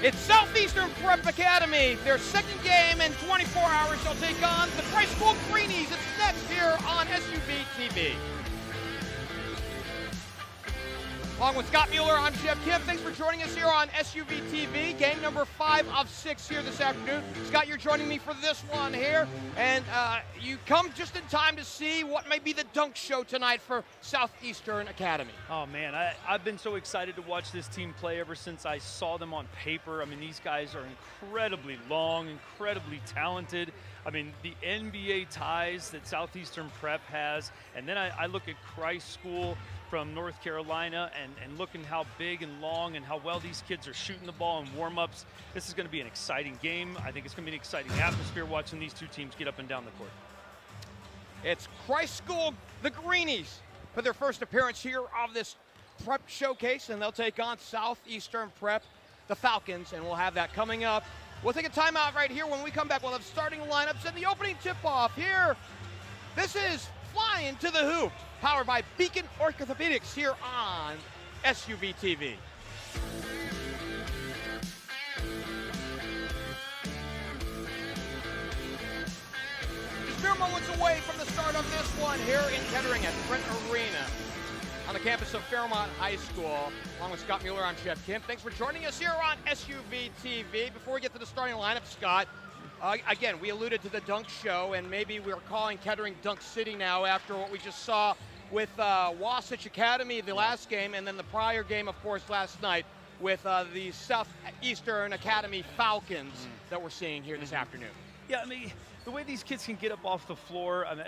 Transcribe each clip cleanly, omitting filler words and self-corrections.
It's Southeastern Prep Academy. Their second game in 24 hours. They'll take on the High School Greenies. It's next here on SUV TV. Along with Scott Mueller, I'm Geoff Kim. Thanks for joining us here on SUV TV. Game number 5 of 6 here this afternoon. Scott, you're joining me for this one here. And you come just in time to see what may be the dunk show tonight for Southeastern Academy. Oh, man, I've been so excited to watch this team play ever since I saw them on paper. I mean, these guys are incredibly long, incredibly talented. I mean, the NBA ties that Southeastern Prep has, and then I look at Christ School from North Carolina and looking how big and long and how well these kids are shooting the ball in warm-ups. This is going to be an exciting game. I think it's going to be an exciting atmosphere watching these two teams get up and down the court. It's Christ School, the Greenies, for their first appearance here of this prep showcase, and they'll take on Southeastern Prep, the Falcons, and we'll have that coming up. We'll take a timeout right here. When we come back, we'll have starting lineups and the opening tip-off here. This is Flying to the Hoop, powered by Beacon Orthopedics here on SUV TV. Just mere moments away from the start of this one here in Kettering at Brent Arena on the campus of Fairmont High School. Along with Scott Mueller, I'm Geoff Kim. Thanks for joining us here on SUV TV. Before we get to the starting lineup, Scott, again, we alluded to the dunk show, and maybe we're calling Kettering Dunk City now after what we just saw with Wasatch Academy the last game, and then the prior game, of course, last night with the Southeastern Academy Falcons that we're seeing here this afternoon. Yeah, I mean, the way these kids can get up off the floor, I mean,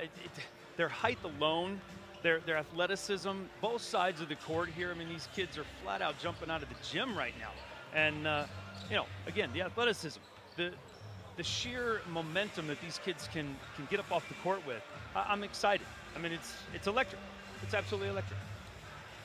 their height alone, their athleticism, both sides of the court here. I mean, these kids are flat out jumping out of the gym right now. And, you know, again, the athleticism, the sheer momentum that these kids can get up off the court with, I'm excited. I mean, it's electric. It's absolutely electric.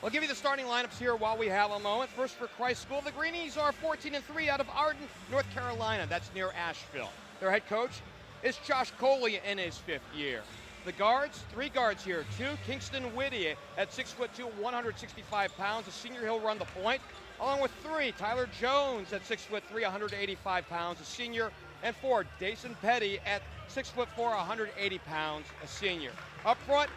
I'll give you the starting lineups here while we have a moment. First for Christ School, the Greenies are 14-3 out of Arden, North Carolina. That's near Asheville. Their head coach is Josh Coley in his 5th year. The guards, 3 guards here. 2, Kingston Whitty at 6'2", 165 pounds. A senior, he'll run the point. Along with 3, Tyler Jones at 6'3", 185 pounds, a senior. And 4, Dason Petty at 6'4", 180 pounds, a senior. Up front,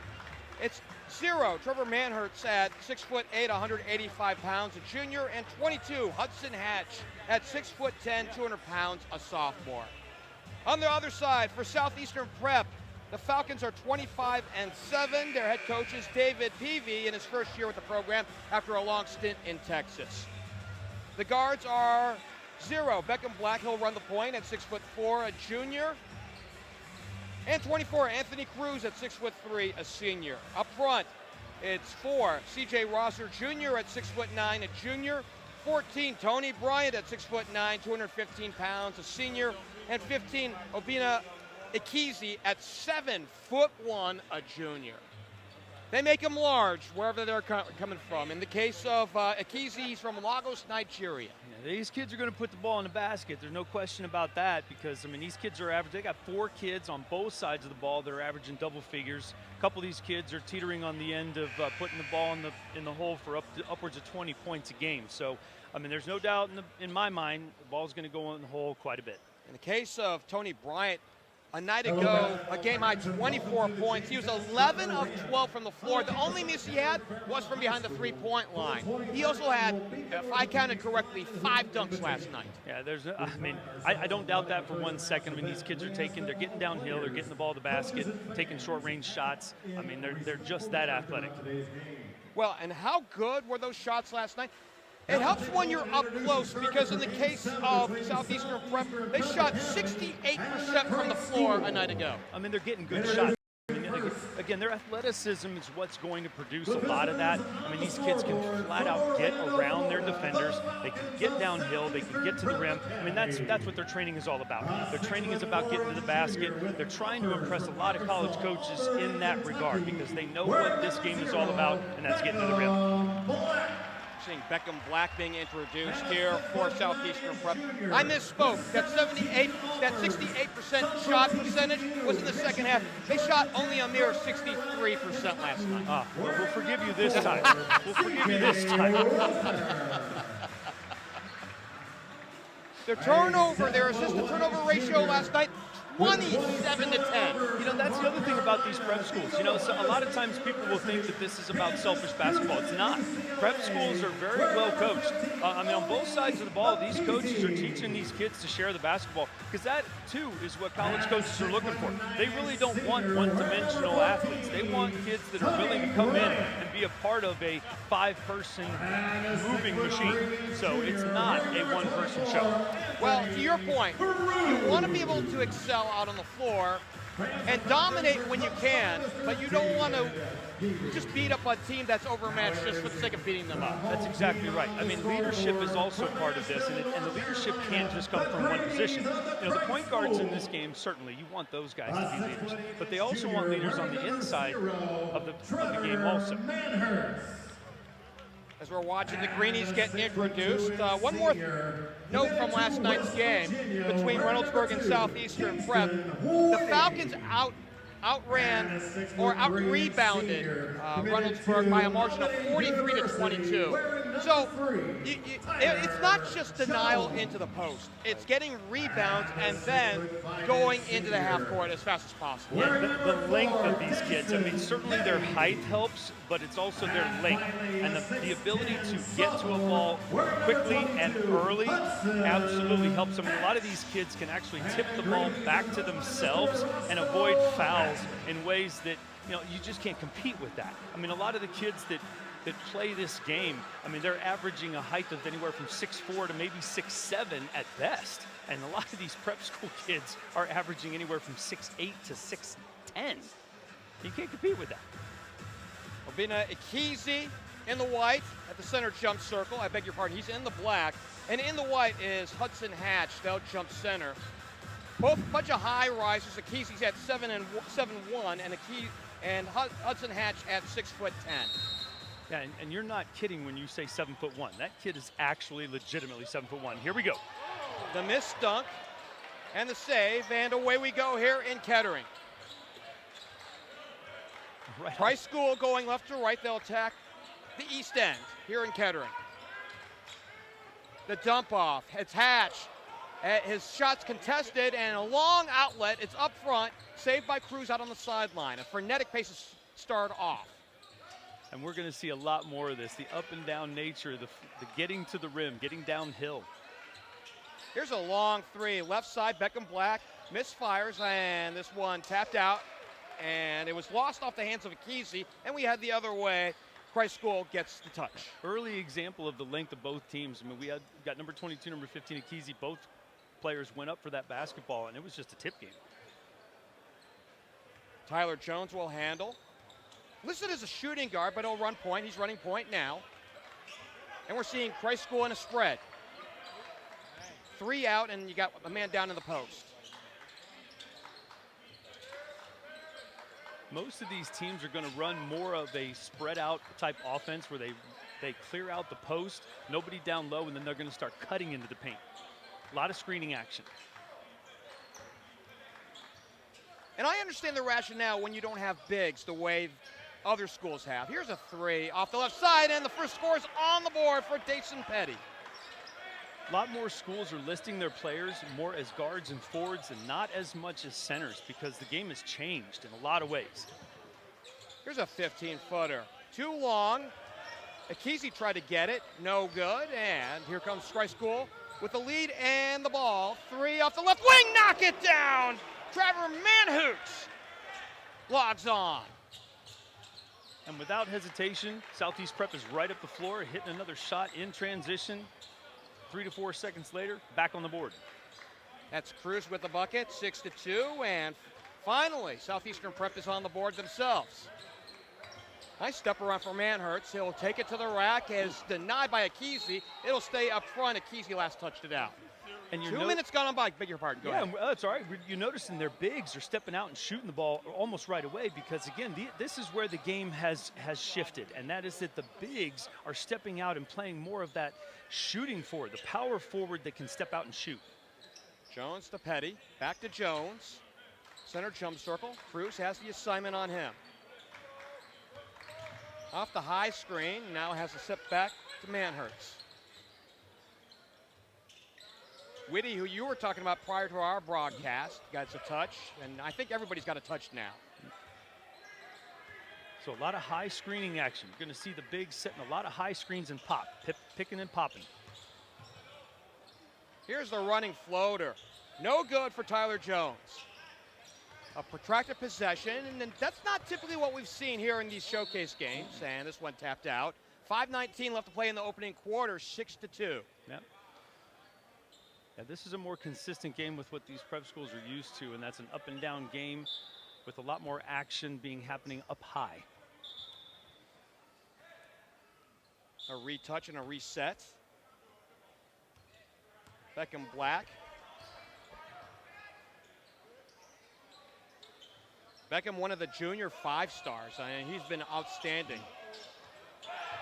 it's 0, Trevor Manhertz at 6'8", 185 pounds, a junior. And 22, Hudson Hatch at 6'10", 200 pounds, a sophomore. On the other side, for Southeastern Prep, the Falcons are 25-7. Their head coach is David Peavy in his first year with the program after a long stint in Texas. The guards are 0, Beckham Black, he'll run the point at 6'4", a junior. And 24, Anthony Cruz at 6'3", a senior. Up front, it's 4, CJ Rosser Jr. at 6'9", a junior. 14, Tony Bryant at 6'9", 215 pounds, a senior. And 15, Obina Ikizi at 7'1", a junior. They make him large wherever they're coming from. In the case of Ikizi, he's from Lagos, Nigeria. Yeah, these kids are going to put the ball in the basket. There's no question about that because, I mean, these kids are average. They got 4 kids on both sides of the ball. They're averaging double figures. A couple of these kids are teetering on the end of putting the ball in the hole for upwards of 20 points a game. So, I mean, there's no doubt in my mind the ball's going to go in the hole quite a bit. In the case of Tony Bryant, a night ago, a game-high 24 points. He was 11 of 12 from the floor. The only miss he had was from behind the three-point line. He also had, if I counted correctly, 5 dunks last night. Yeah, I don't doubt that for 1 second. I mean, these kids are they're getting downhill, they're getting the ball to the basket, taking short-range shots. I mean, they're just that athletic. Well, and how good were those shots last night? It helps when you're up close because in the case of Southeastern Prep, they shot 68% from the floor a night ago. I mean, they're getting good shots. I mean, again, their athleticism is what's going to produce a lot of that. I mean, these kids can flat out get around their defenders. They can get downhill. They can get to the rim. I mean, that's what their training is all about. Their training is about getting to the basket. They're trying to impress a lot of college coaches in that regard because they know what this game is all about, and that's getting to the rim. Seeing Beckham Black being introduced here for Southeastern Prep. I misspoke. That 68% shot percentage was in the second half. They shot only a mere 63% last night. We'll forgive you this time. We'll forgive you this time. Their assist to turnover ratio last night, 27 to 10. You know, that's the other thing about these prep schools. You know, so a lot of times people will think that this is about selfish basketball. It's not. Prep schools are very well coached. I mean, on both sides of the ball, these coaches are teaching these kids to share the basketball, because that, too, is what college coaches are looking for. They really don't want one-dimensional athletes. They want kids that are willing to come in and be a part of a 5-person moving machine. So it's not a one-person show. Well, to your point, you want to be able to excel out on the floor and dominate when you can, but you don't want to just beat up a team that's overmatched just for the sake of beating them up. That's exactly right. I mean, leadership is also part of this, and the leadership can't just come from one position. You know, the point guards in this game, certainly, you want those guys to be leaders, but they also want leaders on the inside of the game also. As we're watching the Greenies get introduced, one more note from last night's game between Reynoldsburg and Southeastern Prep. The Falcons out-rebounded Reynoldsburg by a margin of 43 to 22. So it's not just denial into the post. It's getting rebounds and then going into the half court as fast as possible. Yeah, the length of these kids. I mean, certainly their height helps, but it's also their length. And the ability to get to a ball quickly and early absolutely helps them. A lot of these kids can actually tip the ball back to themselves and avoid fouls in ways that, you know, you just can't compete with that. I mean, a lot of the kids that play this game, I mean, they're averaging a height of anywhere from 6'4" to maybe 6'7" at best. And a lot of these prep school kids are averaging anywhere from 6'8" to 6'10". You can't compete with that. Obina Ikezi in the white at the center jump circle. I beg your pardon, he's in the black. And in the white is Hudson Hatch, they'll jump center. Both a bunch of high risers. Ikezi's at 7'1", and Hudson Hatch at 6'10". Yeah, and you're not kidding when you say 7'1". That kid is actually legitimately 7'1". Here we go. The missed dunk and the save, and away we go here in Kettering. Right. Price School going left to right. They'll attack the east end here in Kettering. The dump off. It's Hatch. His shot's contested, and a long outlet. It's up front, saved by Cruz out on the sideline. A frenetic pace to start off. And we're going to see a lot more of this. The up and down nature, the getting to the rim, getting downhill. Here's a long three. Left side, Beckham Black misfires, and this one tapped out. And it was lost off the hands of Ikezi, and we had the other way. Price School gets the touch. Early example of the length of both teams. I mean, we got number 22, number 15, Ikezi. Both players went up for that basketball, and it was just a tip game. Tyler Jones will handle. Listed as a shooting guard, but he'll run point. He's running point now. And we're seeing Price School in a spread. 3 out, and you got a man down in the post. Most of these teams are going to run more of a spread out type offense where they clear out the post, nobody down low, and then they're going to start cutting into the paint. A lot of screening action. And I understand the rationale when you don't have bigs the way other schools have. Here's a three off the left side, and the first score is on the board for Dason Petty. A lot more schools are listing their players more as guards and forwards and not as much as centers, because the game has changed in a lot of ways. Here's a 15-footer. Too long. Ikezi tried to get it. No good. And here comes Price School with the lead and the ball. 3 off the left wing. Knock it down. Trevor Manhoots logs on. And without hesitation, Southeast Prep is right up the floor, hitting another shot in transition. 3 to 4 seconds later, back on the board. That's Cruz with the bucket, 6-2, and finally, Southeastern Prep is on the board themselves. Nice step around for Manhurts. He'll take it to the rack, as denied by Ikezi. It'll stay up front. Ikezi last touched it out. And 2 minutes gone on by. Beg your pardon. Go ahead. That's all right. You notice in their bigs are stepping out and shooting the ball almost right away, because again, this is where the game has shifted, and that is that the bigs are stepping out and playing more of that shooting forward, the power forward that can step out and shoot. Jones to Petty, back to Jones. Center jump circle. Cruz has the assignment on him. Off the high screen, now has a step back to Manhurts. Whitty, who you were talking about prior to our broadcast, gets a touch, and I think everybody's got a touch now. So a lot of high screening action. You're going to see the bigs setting a lot of high screens and pop, picking and popping. Here's the running floater. No good for Tyler Jones. A protracted possession, and that's not typically what we've seen here in these showcase games, and this one tapped out. 5:19 left to play in the opening quarter, 6-2. Yep. Yeah, this is a more consistent game with what these prep schools are used to, and that's an up and down game with a lot more action happening up high. A retouch and a reset. Beckham Black. Beckham, one of the junior 5-stars. I mean, he's been outstanding.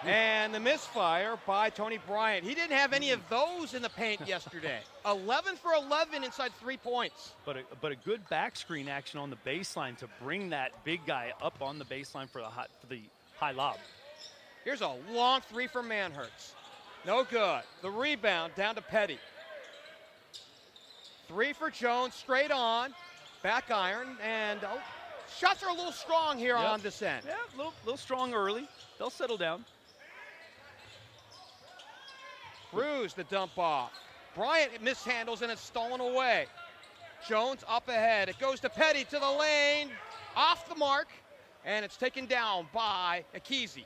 And the misfire by Tony Bryant. He didn't have any of those in the paint yesterday. 11 for 11 inside 3 points. But a good back screen action on the baseline to bring that big guy up on the baseline for the high lob. Here's a long 3 for Manhertz. No good. The rebound down to Petty. 3 for Jones, straight on. Back iron, and shots are a little strong here on this end. Yeah, a little strong early. They'll settle down. Cruz the dump off. Bryant mishandles and it's stolen away. Jones up ahead. It goes to Petty to the lane. Off the mark. And it's taken down by Akizi.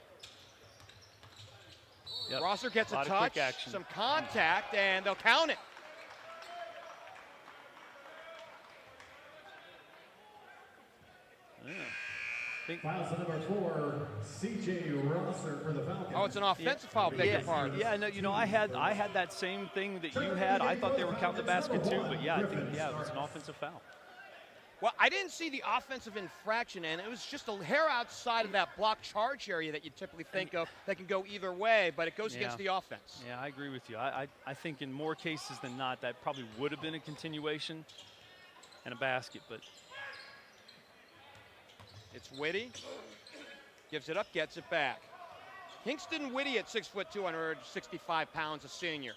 Yep. Rosser gets a touch, some contact, and they'll count it. Yeah. Foul number 4, C.J. Rosser for the Falcons. Oh, it's an offensive foul, beg your pardon. Yeah, no, you know, I had that same thing that you had. I thought they were counting the basket too, but yeah, I think it was an offensive foul. Well, I didn't see the offensive infraction, and it was just a hair outside of that block charge area that you typically think of that can go either way, but it goes against the offense. Yeah, I agree with you. I think in more cases than not, that probably would have been a continuation and a basket, but. It's Whitty. Gives it up, gets it back. Kingston Whitty at 6'2", 265 pounds, a senior.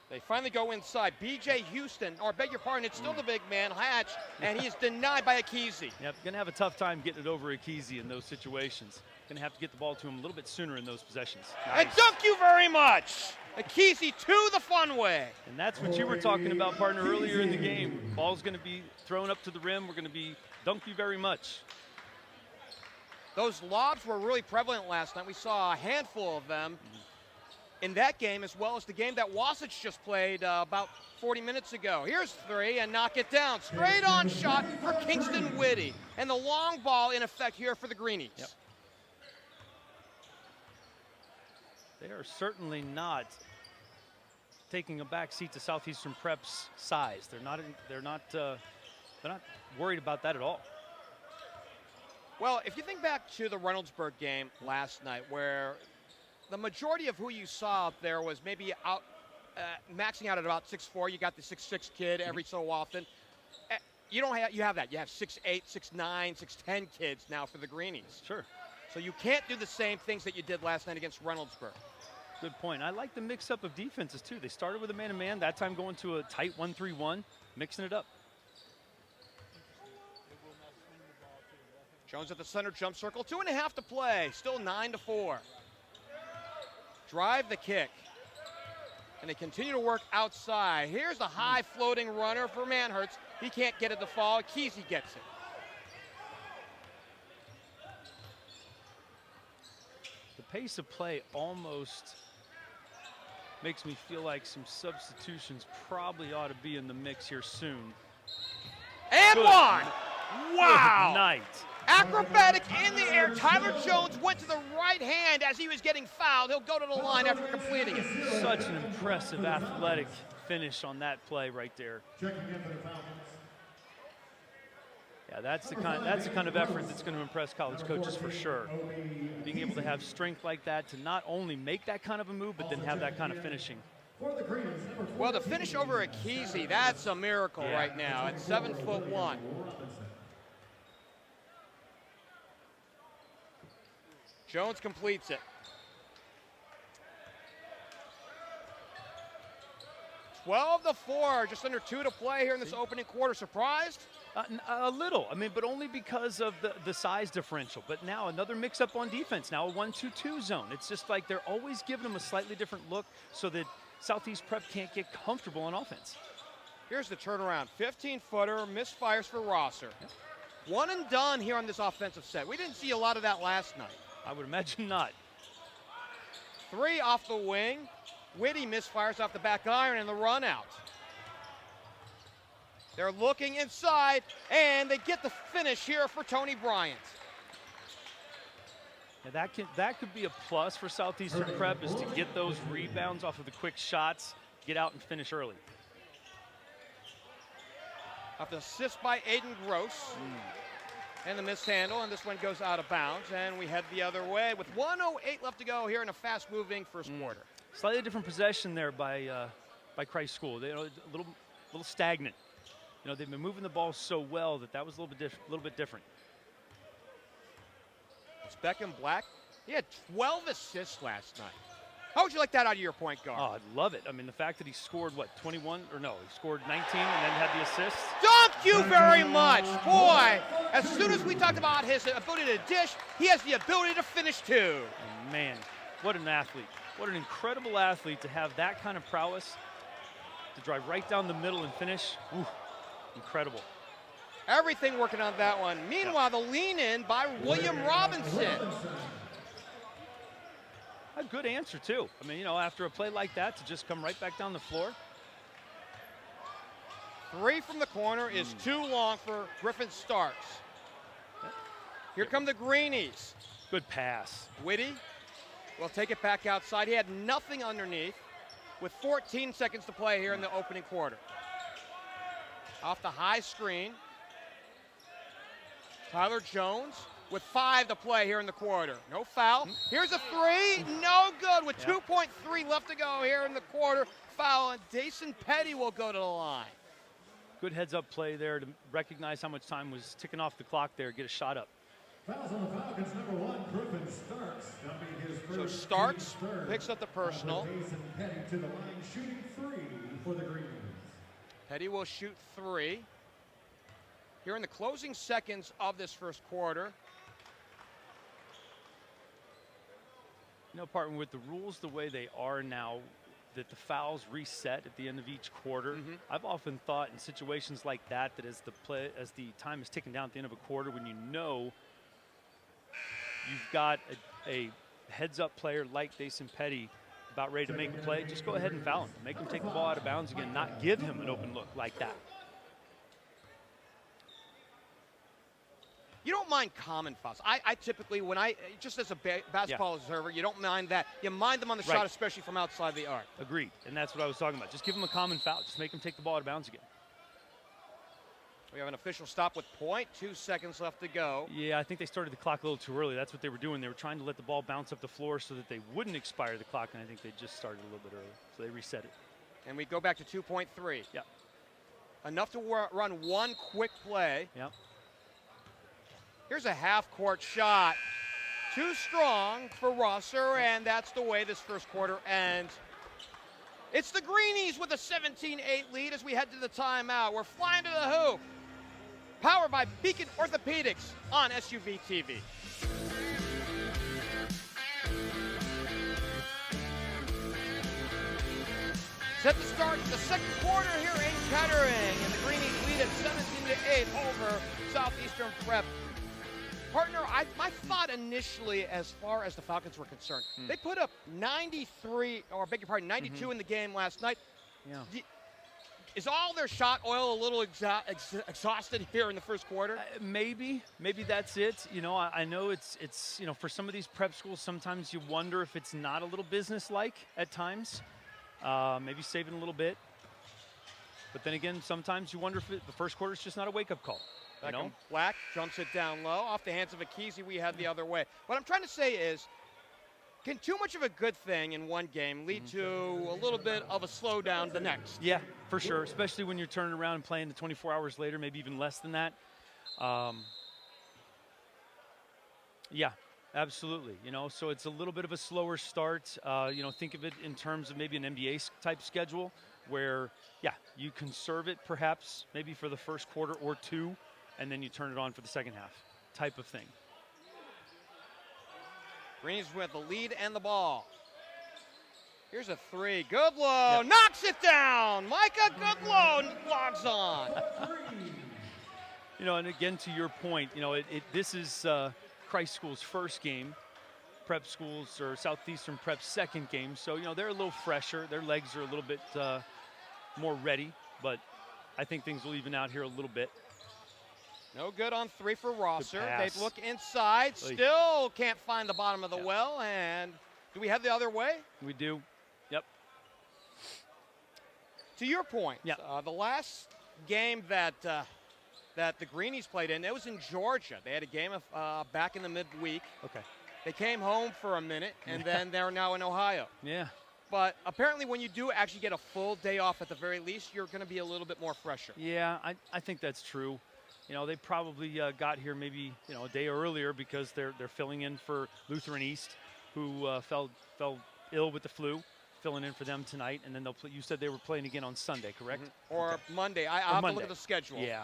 They finally go inside. B.J. Houston, or beg your pardon, it's still the big man, Hatch, and he is denied by Akizi. Yep, gonna have a tough time getting it over Akizi in those situations. Gonna have to get the ball to him a little bit sooner in those possessions. Nice. And thank you very much. Akizi to the fun way. And that's what you were talking about, partner, earlier in the game. Ball's gonna be thrown up to the rim. We're gonna be thank you very much. Those lobs were really prevalent last night. We saw a handful of them in that game, as well as the game that Wasatch just played about 40 minutes ago. Here's 3 and knock it down. Straight on shot for Kingston Whitty. And the long ball in effect here for the Greenies. Yep. They are certainly not taking a back seat to Southeastern Prep's size. They're not worried about that at all. Well, if you think back to the Reynoldsburg game last night, where the majority of who you saw up there was maybe out maxing out at about 6'4". You got the 6'6" kid every so often. You have that. You have 6'8", 6'9", 6'10" kids now for the Greenies. Sure. So you can't do the same things that you did last night against Reynoldsburg. Good point. I like the mix-up of defenses, too. They started with a man-to-man, that time going to a tight 1-3-1, mixing it up. Jones at the center jump circle. 2.5 to play. Still 9-4. Drive the kick. And they continue to work outside. Here's the high floating runner for Manhertz. He can't get it to fall. Kesey gets it. The pace of play almost makes me feel like some substitutions probably ought to be in the mix here soon. And Good. one! Wow! Good night. Acrobatic in the air. Tyler Jones went to the right hand as he was getting fouled. He'll go to the line after completing it. Such an impressive athletic finish on that play right there. Yeah, that's the kind of effort that's going to impress college coaches for sure. Being able to have strength like that to not only make that kind of a move, but then have that kind of finishing. Well, the finish over at Kesey, that's a miracle right now at 7'1". Jones completes it. 12-4, just under 2 to play here in this opening quarter. Surprised? A little. I mean, but only because of the size differential. But now another mix-up on defense. Now a 1-2-2 zone. It's just like they're always giving them a slightly different look so that Southeast Prep can't get comfortable on offense. Here's the turnaround. 15-footer, misfires for Rosser. Yep. One and done here on this offensive set. We didn't see a lot of that last night. I would imagine not. 3 off the wing. Whitty misfires off the back iron and the run out. They're looking inside, and they get the finish here for Tony Bryant. Yeah, that could be a plus for Southeastern Prep, is to get those rebounds off of the quick shots, get out and finish early. Off the assist by Aiden Gross. And the mishandle, and this one goes out of bounds, and we head the other way with 1:08 left to go here in a fast-moving first quarter. Slightly different possession there by Christ School. They, a little stagnant. You know, they've been moving the ball so well that was a little bit different. It's Beckham Black. He had 12 assists last night. How would you like that out of your point guard? Oh, I love it. I mean, the fact that he scored, 21? Or no, he scored 19 and then had the assist. Thank you very much. Boy, as soon as we talked about his ability to dish, he has the ability to finish too. And man, what an athlete. What an incredible athlete to have that kind of prowess, to drive right down the middle and finish. Ooh, incredible. Everything working on that one. Meanwhile, the lean in by William Robinson. A good answer, too. I mean, you know, after a play like that, to just come right back down the floor. 3 from the corner is too long for Griffin Starks. Here come the Greenies. Good pass. Whitty will take it back outside. He had nothing underneath with 14 seconds to play here in the opening quarter. Off the high screen, Tyler Jones with 5 to play here in the quarter. No foul. Here's a 3, no good with 2.3 left to go here in the quarter. Foul, and Dason Petty will go to the line. Good heads-up play there to recognize how much time was ticking off the clock there, get a shot up. Fouls on the Falcons, number 1, Griffin Starks. Dumping his So first, Starks shooting third. picks up the personal. Jason Petty to the line, shooting 3 for the Greenies. Petty will shoot 3. Here in the closing seconds of this first quarter. You know, partner, with the rules the way they are now, that the fouls reset at the end of each quarter. I've often thought in situations like that, as the time is ticking down at the end of a quarter, when you know you've got a heads-up player like Dason Petty about ready to make a play, just go ahead and foul him. Make him take the ball out of bounds again, not give him an open look like that. You don't mind common fouls. I typically, just as a basketball observer, you don't mind that. You mind them on the shot, especially from outside the arc. Agreed, and that's what I was talking about. Just give him a common foul. Just make him take the ball out of bounds again. We have an official stop with 0.2 seconds left to go. Yeah, I think they started the clock a little too early. That's what they were doing. They were trying to let the ball bounce up the floor so that they wouldn't expire the clock, and I think they just started a little bit early. So they reset it. And we go back to 2.3. Yeah. Enough to run one quick play. Yep. Here's a half-court shot. Too strong for Rosser, and that's the way this first quarter ends. It's the Greenies with a 17-8 lead as we head to the timeout. We're flying to the hoop. Powered by Beacon Orthopedics on SUV TV. Set to start the second quarter here in Kettering, and the Greenies lead at 17-8 over Southeastern Prep. Partner, my thought initially, as far as the Falcons were concerned, they put up 92 in the game last night. Yeah. Is all their shot oil a little exhausted here in the first quarter? Maybe that's it. You know, I know it's you know, for some of these prep schools, sometimes you wonder if it's not a little business-like at times. Maybe saving a little bit. But then again, sometimes you wonder if the first quarter is just not a wake-up call. You know? Black jumps it down low. Off the hands of Akizi, we head the other way. What I'm trying to say is, can too much of a good thing in one game lead to a little bit of a slowdown the next? Yeah, for sure, especially when you're turning around and playing 24 hours later, maybe even less than that. Yeah, Absolutely. So it's a little bit of a slower start. Think of it in terms of maybe an NBA type schedule where, yeah, you conserve it perhaps maybe for the first quarter or two, and then you turn it on for the second half type of thing. Greenies with the lead and the ball. Here's a three. Goodlow knocks it down. Micah Goodlow logs on. And again, to your point, this is Christ School's first game. Prep Schools or Southeastern Prep's second game. So, they're a little fresher. Their legs are a little bit more ready, but I think things will even out here a little bit. No good on three for Rosser. They look inside, Oy. still can't find the bottom of the well. And do we have the other way? We do. Yep. To your point, the last game that the Greenies played in, it was in Georgia. They had a game of back in the midweek. Okay. They came home for a minute, and then they're now in Ohio. Yeah. But apparently when you do actually get a full day off at the very least, you're going to be a little bit more fresher. Yeah, I think that's true. They probably got here maybe, a day earlier because they're filling in for Lutheran East, who fell ill with the flu, filling in for them tonight. And then they'll play. You said they were playing again on Sunday, correct? Mm-hmm. Or Monday. I'll have to look at the schedule. Yeah.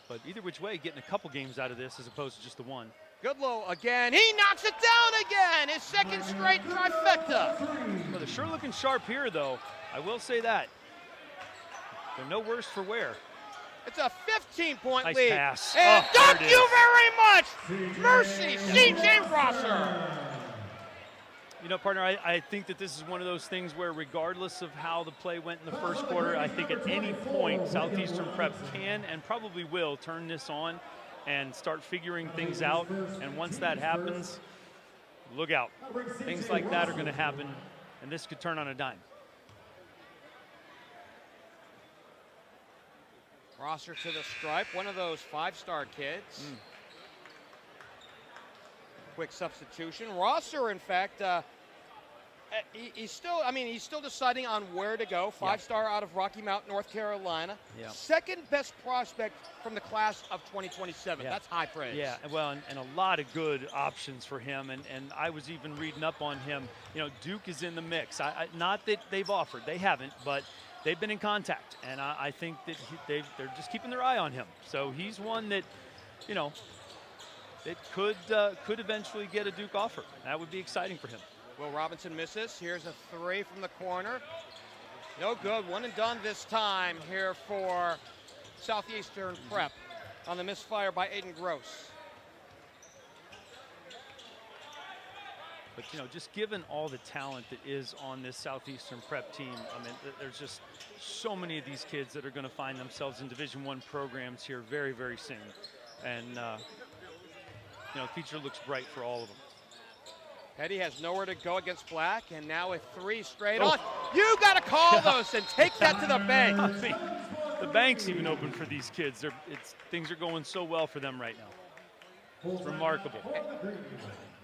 But either which way, getting a couple games out of this as opposed to just the one. Goodlow again. He knocks it down again. His second straight trifecta. Well, they're sure looking sharp here, though. I will say that. They're no worse for wear. It's a 15-point nice lead. Pass. And thank you very much, Mercy, C.J. Rosser. Partner, I think that this is one of those things where regardless of how the play went in the first quarter, I think at any point Southeastern Prep can and probably will turn this on and start figuring things out. And once that happens, look out. Things like that are going to happen, and this could turn on a dime. Rosser to the stripe, one of those five-star kids. Quick substitution. Rosser, in fact, he's still deciding on where to go. Five-star out of Rocky Mount, North Carolina. Second best prospect from the class of 2027. That's high praise. Yeah, well, and a lot of good options for him. And I was even reading up on him. Duke is in the mix. Not that they've offered. They haven't, but they've been in contact. And I think that they're just keeping their eye on him. So he's one that, it could eventually get a Duke offer. That would be exciting for him. Will Robinson misses. Here's a three from the corner. No good. One and done this time here for Southeastern Prep on the misfire by Aiden Gross. But, just given all the talent that is on this Southeastern Prep team, there's just so many of these kids that are going to find themselves in Division I programs here very, very soon. And, the future looks bright for all of them. Petty has nowhere to go against Black, and now with three straight on. You got to call those and take that to the bank. The bank's even open for these kids. Things are going so well for them right now. It's remarkable.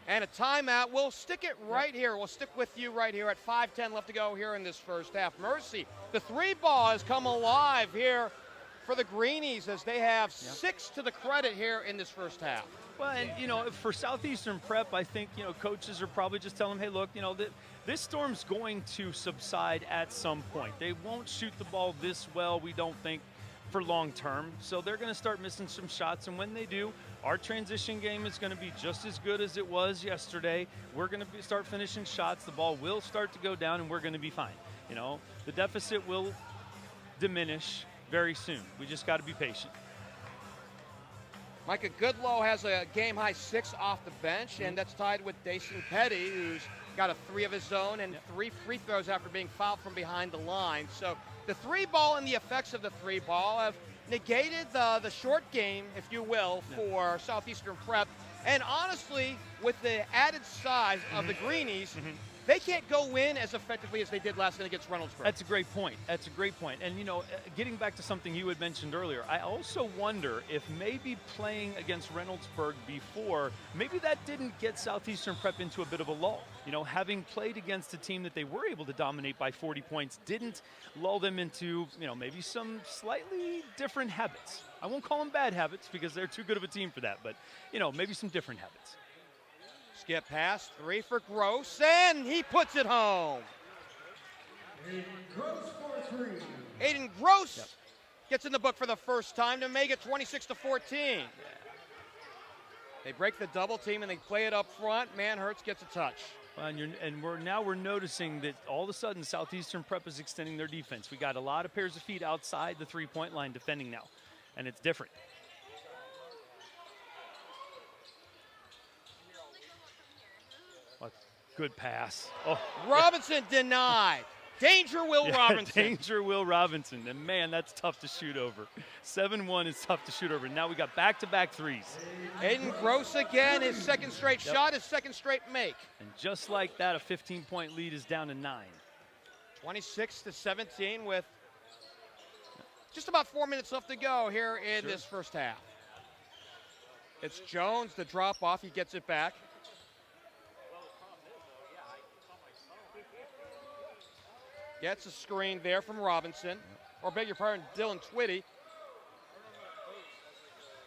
And a timeout. We'll stick it right here. We'll stick with you right here at 5:10 left to go here in this first half. Mercy, the three ball has come alive here for the Greenies as they have six to the credit here in this first half. Well, and, for Southeastern Prep, I think, coaches are probably just telling them, hey, look, this storm's going to subside at some point. They won't shoot the ball this well, we don't think, for long term. So they're going to start missing some shots. And when they do, our transition game is going to be just as good as it was yesterday. We're going to start finishing shots. The ball will start to go down, and we're going to be fine. The deficit will diminish very soon. We just got to be patient. Micah Goodlow has a game-high 6 off the bench, and that's tied with Dason Petty, who's got a 3 of his own and 3 free throws after being fouled from behind the line. So the three ball and the effects of the three ball have negated the short game, if you will, for Southeastern Prep. And honestly, with the added size of the Greenies, they can't go in as effectively as they did last night against Reynoldsburg. That's a great point. That's a great point. And, you know, getting back to something you had mentioned earlier, I also wonder if maybe playing against Reynoldsburg before, maybe that didn't get Southeastern Prep into a bit of a lull. You know, having played against a team that they were able to dominate by 40 points didn't lull them into, you know, maybe some slightly different habits. I won't call them bad habits because they're too good of a team for that, but, you know, maybe some different habits. Skip pass, 3 for Gross, and he puts it home. Aiden Gross gets in the book for the first time to make it 26-14. They break the double team and they play it up front. Manhurst gets a touch. And we're noticing that all of a sudden Southeastern Prep is extending their defense. We got a lot of pairs of feet outside the three-point line defending now, and it's different. Good pass. Oh, Robinson denied. Danger Will Robinson. Danger Will Robinson. And man, that's tough to shoot over. 7-1 is tough to shoot over. Now we got back-to-back threes. Aiden Gross again, his second straight shot, his second straight make. And just like that, a 15-point lead is down to 9. 26-17 with just about 4 minutes left to go here in this first half. It's Jones, the drop off, he gets it back. Gets a screen there from Robinson, or beg your pardon, Dylan Twitty.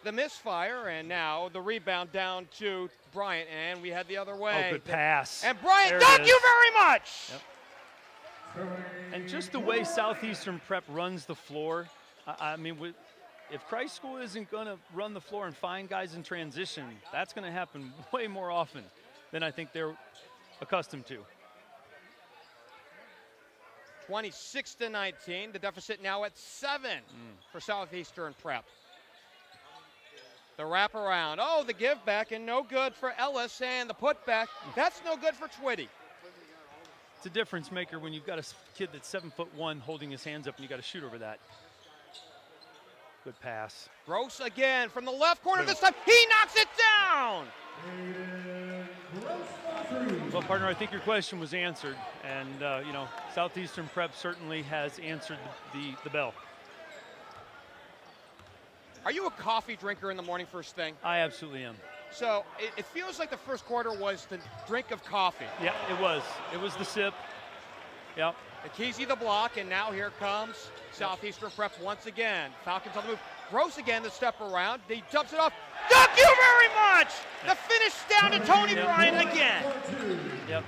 The misfire, and now the rebound down to Bryant, and we head the other way. Oh, good pass. And Bryant, thank you very much! Yep. And just the way Southeastern Prep runs the floor, I mean, if Christ School isn't going to run the floor and find guys in transition, that's going to happen way more often than I think they're accustomed to. 26-19, the deficit now at 7 for Southeastern Prep. The wraparound, oh, the give back, and no good for Ellis, and the putback, that's no good for Twitty. It's a difference maker when you've got a kid that's 7'1" holding his hands up and you got to shoot over that. Good pass. Gross again from the left corner this time, he knocks it down! Well, partner, I think your question was answered, and you know, Southeastern Prep certainly has answered the bell. Are you a coffee drinker in the morning first thing? I absolutely am. So it feels like the first quarter was the drink of coffee. Yeah, it was. It was the sip. Yep. Akezi the block, and now here comes Southeastern Prep once again. Falcons on the move. Gross again the step around. He dumps it off. Thank you very much! The finish down to Tony Bryant again. Yep.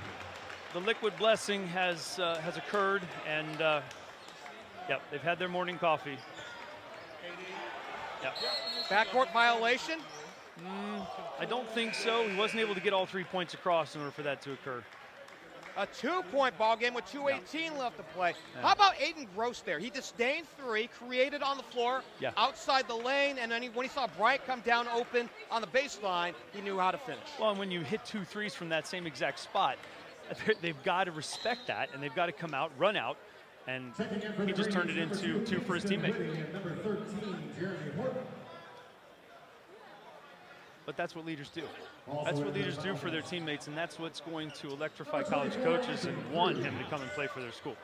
The liquid blessing has occurred, and yep, they've had their morning coffee. Yep. Backcourt violation? I don't think so. He wasn't able to get all 3 points across in order for that to occur. A 2-point ball game with 2:18 left to play. How about Aiden Gross there? He disdained 3, created on the floor, outside the lane, and then when he saw Bryant come down open on the baseline, he knew how to finish. Well, and when you hit 2 threes from that same exact spot, they've got to respect that, and they've got to come out, run out, and he just turned it into 2 for his teammate. But that's what leaders do. That's what leaders do for their teammates, and that's what's going to electrify college coaches and want him to come and play for their school.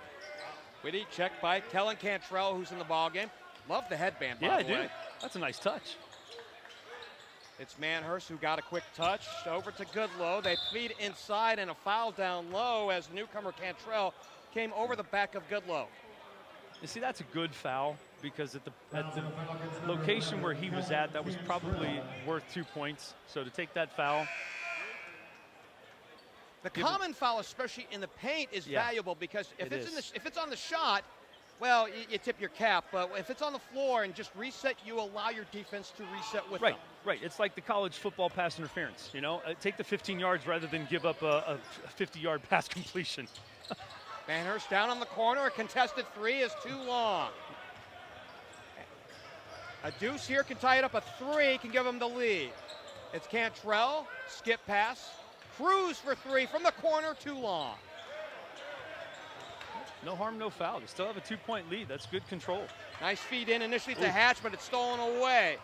Witty checked by Kellen Cantrell, who's in the ballgame. Love the headband, by the way. Yeah, I do. That's a nice touch. It's Manhurst who got a quick touch. Over to Goodlow. They feed inside, and a foul down low as newcomer Cantrell came over the back of Goodlow. You see, that's a good foul because at the location where he was at, that was probably worth 2 points. So to take that foul. The common foul, especially in the paint, is valuable because if it's on the shot, well, you tip your cap. But if it's on the floor and just reset, you allow your defense to reset with them. Right. It's like the college football pass interference. You know, take the 15 yards rather than give up a 50-yard pass completion. Manhurst down on the corner. A contested 3 is too long. A deuce here can tie it up. A 3 can give him the lead. It's Cantrell. Skip pass. Cruz for 3 from the corner. Too long. No harm, no foul. They still have a 2-point lead. That's good control. Nice feed in initially to Hatch, but it's stolen away.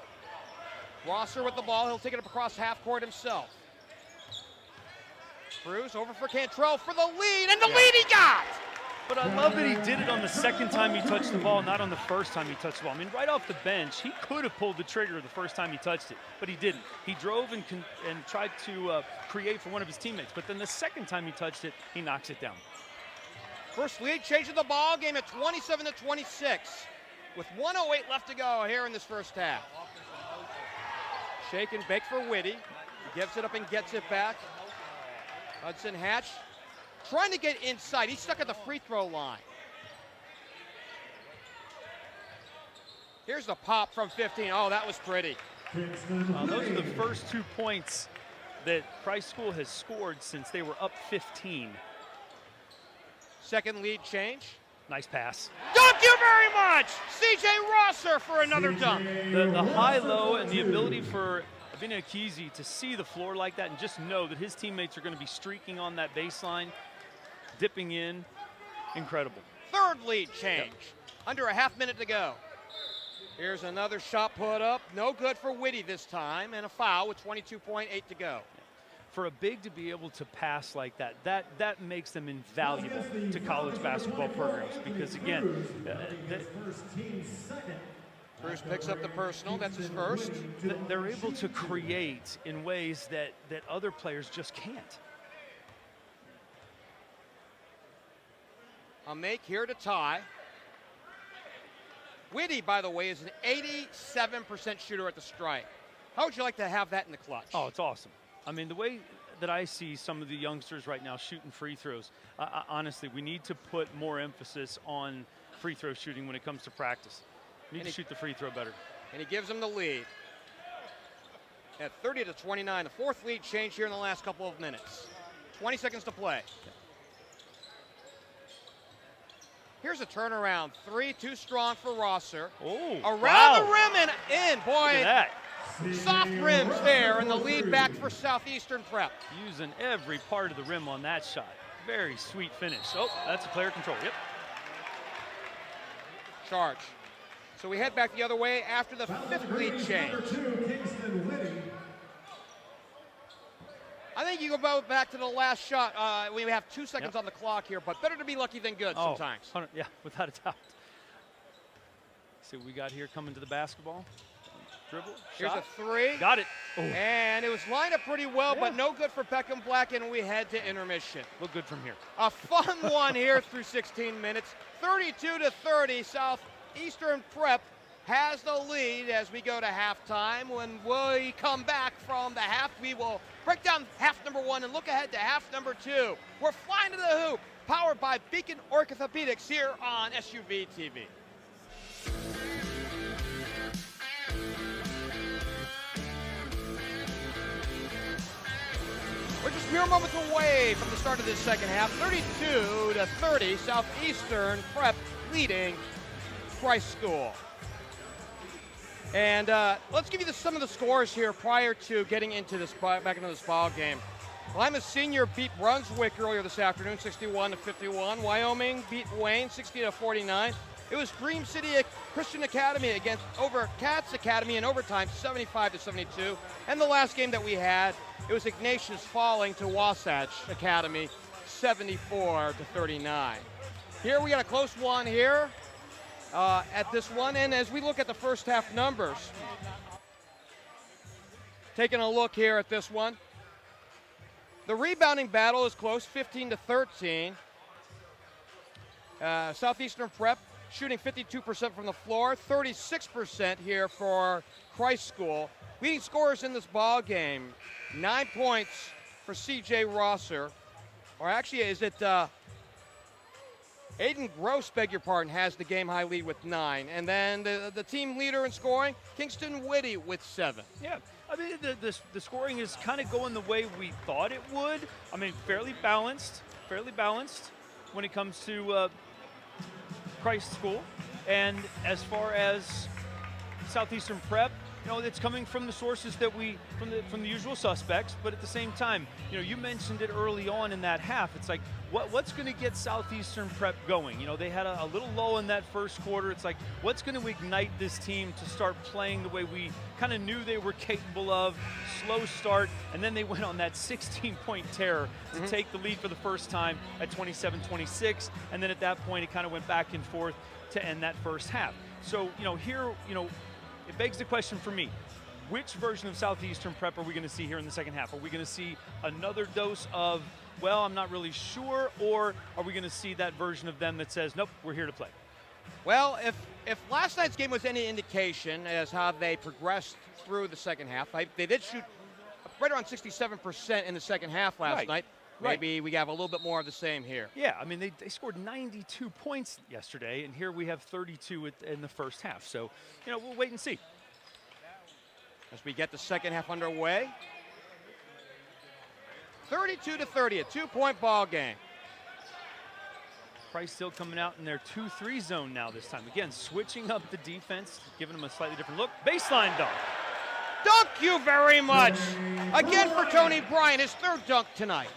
Rosser with the ball. He'll take it up across half court himself. Cruz over for Cantrell for the lead, and the lead he got! But I love that he did it on the second time he touched the ball, not on the first time he touched the ball. I mean, right off the bench, he could have pulled the trigger the first time he touched it, but he didn't. He drove and tried to create for one of his teammates, but then the second time he touched it, he knocks it down. First lead changing the ball game at 27-26 with 1:08 left to go here in this first half. Shake and bake for Whitty. He gives it up and gets it back. Hudson Hatch trying to get inside. He's stuck at the free throw line. Here's the pop from 15. Oh, that was pretty. Those are the first 2 points that Price School has scored since they were up 15. Second lead change. Nice pass. Thank you very much! C.J. Rosser for another dunk. The high-low and the ability for Avina Akizi to see the floor like that and just know that his teammates are going to be streaking on that baseline, dipping in, incredible. Third lead change. Under a half minute to go. Here's another shot put up. No good for Whitty this time, and a foul with 22.8 to go. For a big to be able to pass like that, that makes them invaluable to college basketball programs because, again, Cruz picks up the personal. That's his first. They're able to create in ways that other players just can't. A make here to tie. Whitty, by the way, is an 87% shooter at the stripe. How would you like to have that in the clutch? Oh, it's awesome. I mean, the way that I see some of the youngsters right now shooting free throws, honestly, we need to put more emphasis on free throw shooting when it comes to practice. We need to shoot the free throw better. And he gives them the lead. At 30-29, the fourth lead change here in the last couple of minutes. 20 seconds to play. Here's a turnaround. 3, too strong for Rosser. Oh, around the rim and in. Boy, look at that. Soft rims there, and the lead back for Southeastern Prep. Using every part of the rim on that shot. Very sweet finish. Oh, that's a player control. Yep. Charge. So we head back the other way after the fifth lead change. I think you go back to the last shot. We have 2 seconds on the clock here, but better to be lucky than good sometimes. Yeah, without a doubt. See what we got here coming to the basketball. Dribble, here's shot. a 3. Got it. Oh. And it was lined up pretty well, but no good for Peckham Black, and we head to intermission. Look good from here. A fun one here through 16 minutes. 32-30, Southeastern Prep has the lead as we go to halftime. When we come back from the half, we will break down half number 1 and look ahead to half number 2. We're flying to the hoop, powered by Beacon Orthopedics here on SUV TV. We're just mere moments away from the start of this second half. 32-30, Southeastern Prep leading Price School. And let's give you some of the scores here prior to getting into this back into this ball game. Lima Senior beat Brunswick earlier this afternoon, 61-51. Wyoming beat Wayne, 60-49. It was Dream City Christian Academy against Cats Academy in overtime, 75-72. And the last game that we had, it was Ignatius falling to Wasatch Academy, 74-39. Here we got a close one here at this one. And as we look at the first half numbers, taking a look here at this one, the rebounding battle is close, 15-13. Southeastern Prep shooting 52% from the floor, 36% here for Christ School. Leading scorers in this ball game, 9 points for C.J. Rosser. Or actually, is it Aiden Gross, beg your pardon, has the game-high lead with 9. And then the team leader in scoring, Kingston Whitty with 7. Yeah, I mean, the scoring is kind of going the way we thought it would. I mean, fairly balanced when it comes to Christ School. And as far as Southeastern Prep, it's coming from the sources that from the usual suspects, but at the same time, you mentioned it early on in that half. It's like, what's going to get Southeastern Prep going? They had a little lull in that first quarter. It's like, what's going to ignite this team to start playing the way we kind of knew they were capable of? Slow start, and then they went on that 16-point tear to take the lead for the first time at 27-26, and then at that point, it kind of went back and forth to end that first half. So, here, it begs the question for me, which version of Southeastern Prep are we going to see here in the second half? Are we going to see another dose of, well, I'm not really sure, or are we going to see that version of them that says, nope, we're here to play? Well, if last night's game was any indication as how they progressed through the second half, they did shoot right around 67% in the second half last night. Maybe we have a little bit more of the same here. Yeah, I mean, they scored 92 points yesterday, and here we have 32 in the first half. So, we'll wait and see. As we get the second half underway. 32-30, a 2-point ball game. Price still coming out in their 2-3 zone now this time. Again, switching up the defense, giving them a slightly different look. Baseline dunk. Thank you very much. Again for Tony Bryant, his third dunk tonight.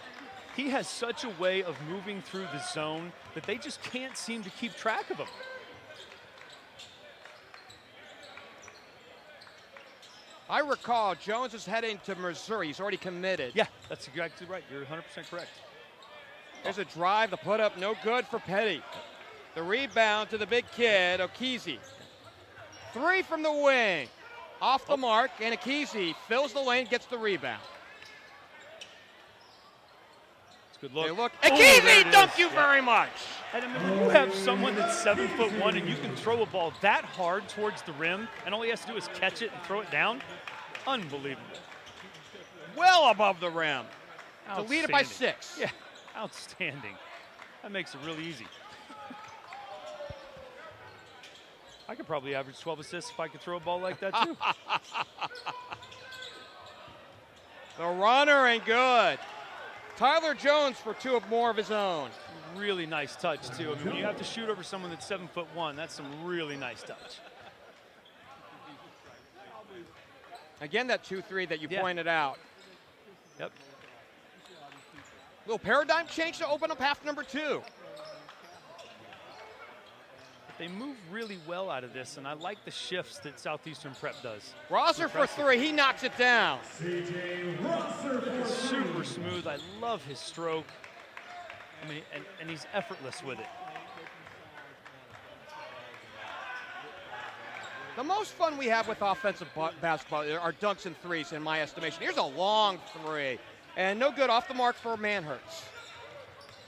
He has such a way of moving through the zone that they just can't seem to keep track of him. I recall Jones is heading to Missouri. He's already committed. Yeah, that's exactly right. You're 100% correct. There's a drive, the put up, no good for Petty. The rebound to the big kid, Okezie. 3 from the wing. Off the mark, and Okezie fills the lane, gets the rebound. Good look. Okezie, thank you very much. And I mean, when you have someone that's 7'1" and you can throw a ball that hard towards the rim, and all he has to do is catch it and throw it down, unbelievable. Well above the rim. To lead it by 6. Yeah, outstanding. That makes it really easy. I could probably average 12 assists if I could throw a ball like that too. The runner and good. Tyler Jones for 2 more of his own. Really nice touch, too. I mean, when you have to shoot over someone that's 7'1", that's some really nice touch. Again, that 2-3 that you pointed out. Yep. Little paradigm change to open up half number 2. They move really well out of this, and I like the shifts that Southeastern Prep does. Rosser for 3, he knocks it down. Super smooth, I love his stroke. I mean, and he's effortless with it. The most fun we have with offensive basketball are dunks and threes, in my estimation. Here's a long 3, and no good off the mark for Manhertz.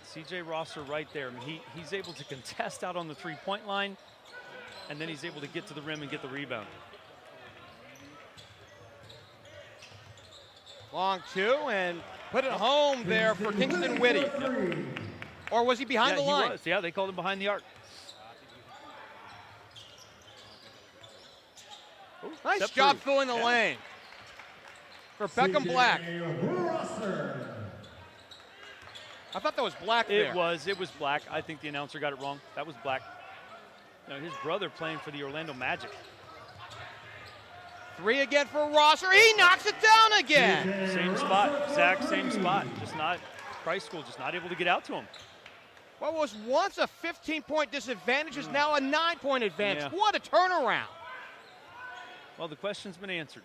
C.J. Rosser right there. I mean, he's able to contest out on the three-point line, and then he's able to get to the rim and get the rebound. Long 2, and put it home there for Kingston Whitty. Yep. Or was he behind the line? He was. Yeah, they called him behind the arc. Ooh, nice job filling the lane for Beckham Black. I thought that was Black there. It was Black. I think the announcer got it wrong. That was Black. His brother playing for the Orlando Magic. 3 again for Rosser. He knocks it down again. Same spot, Zach, same spot. Price School just not able to get out to him. What was once a 15-point disadvantage is now a 9-point advantage. Yeah. What a turnaround. Well, the question's been answered.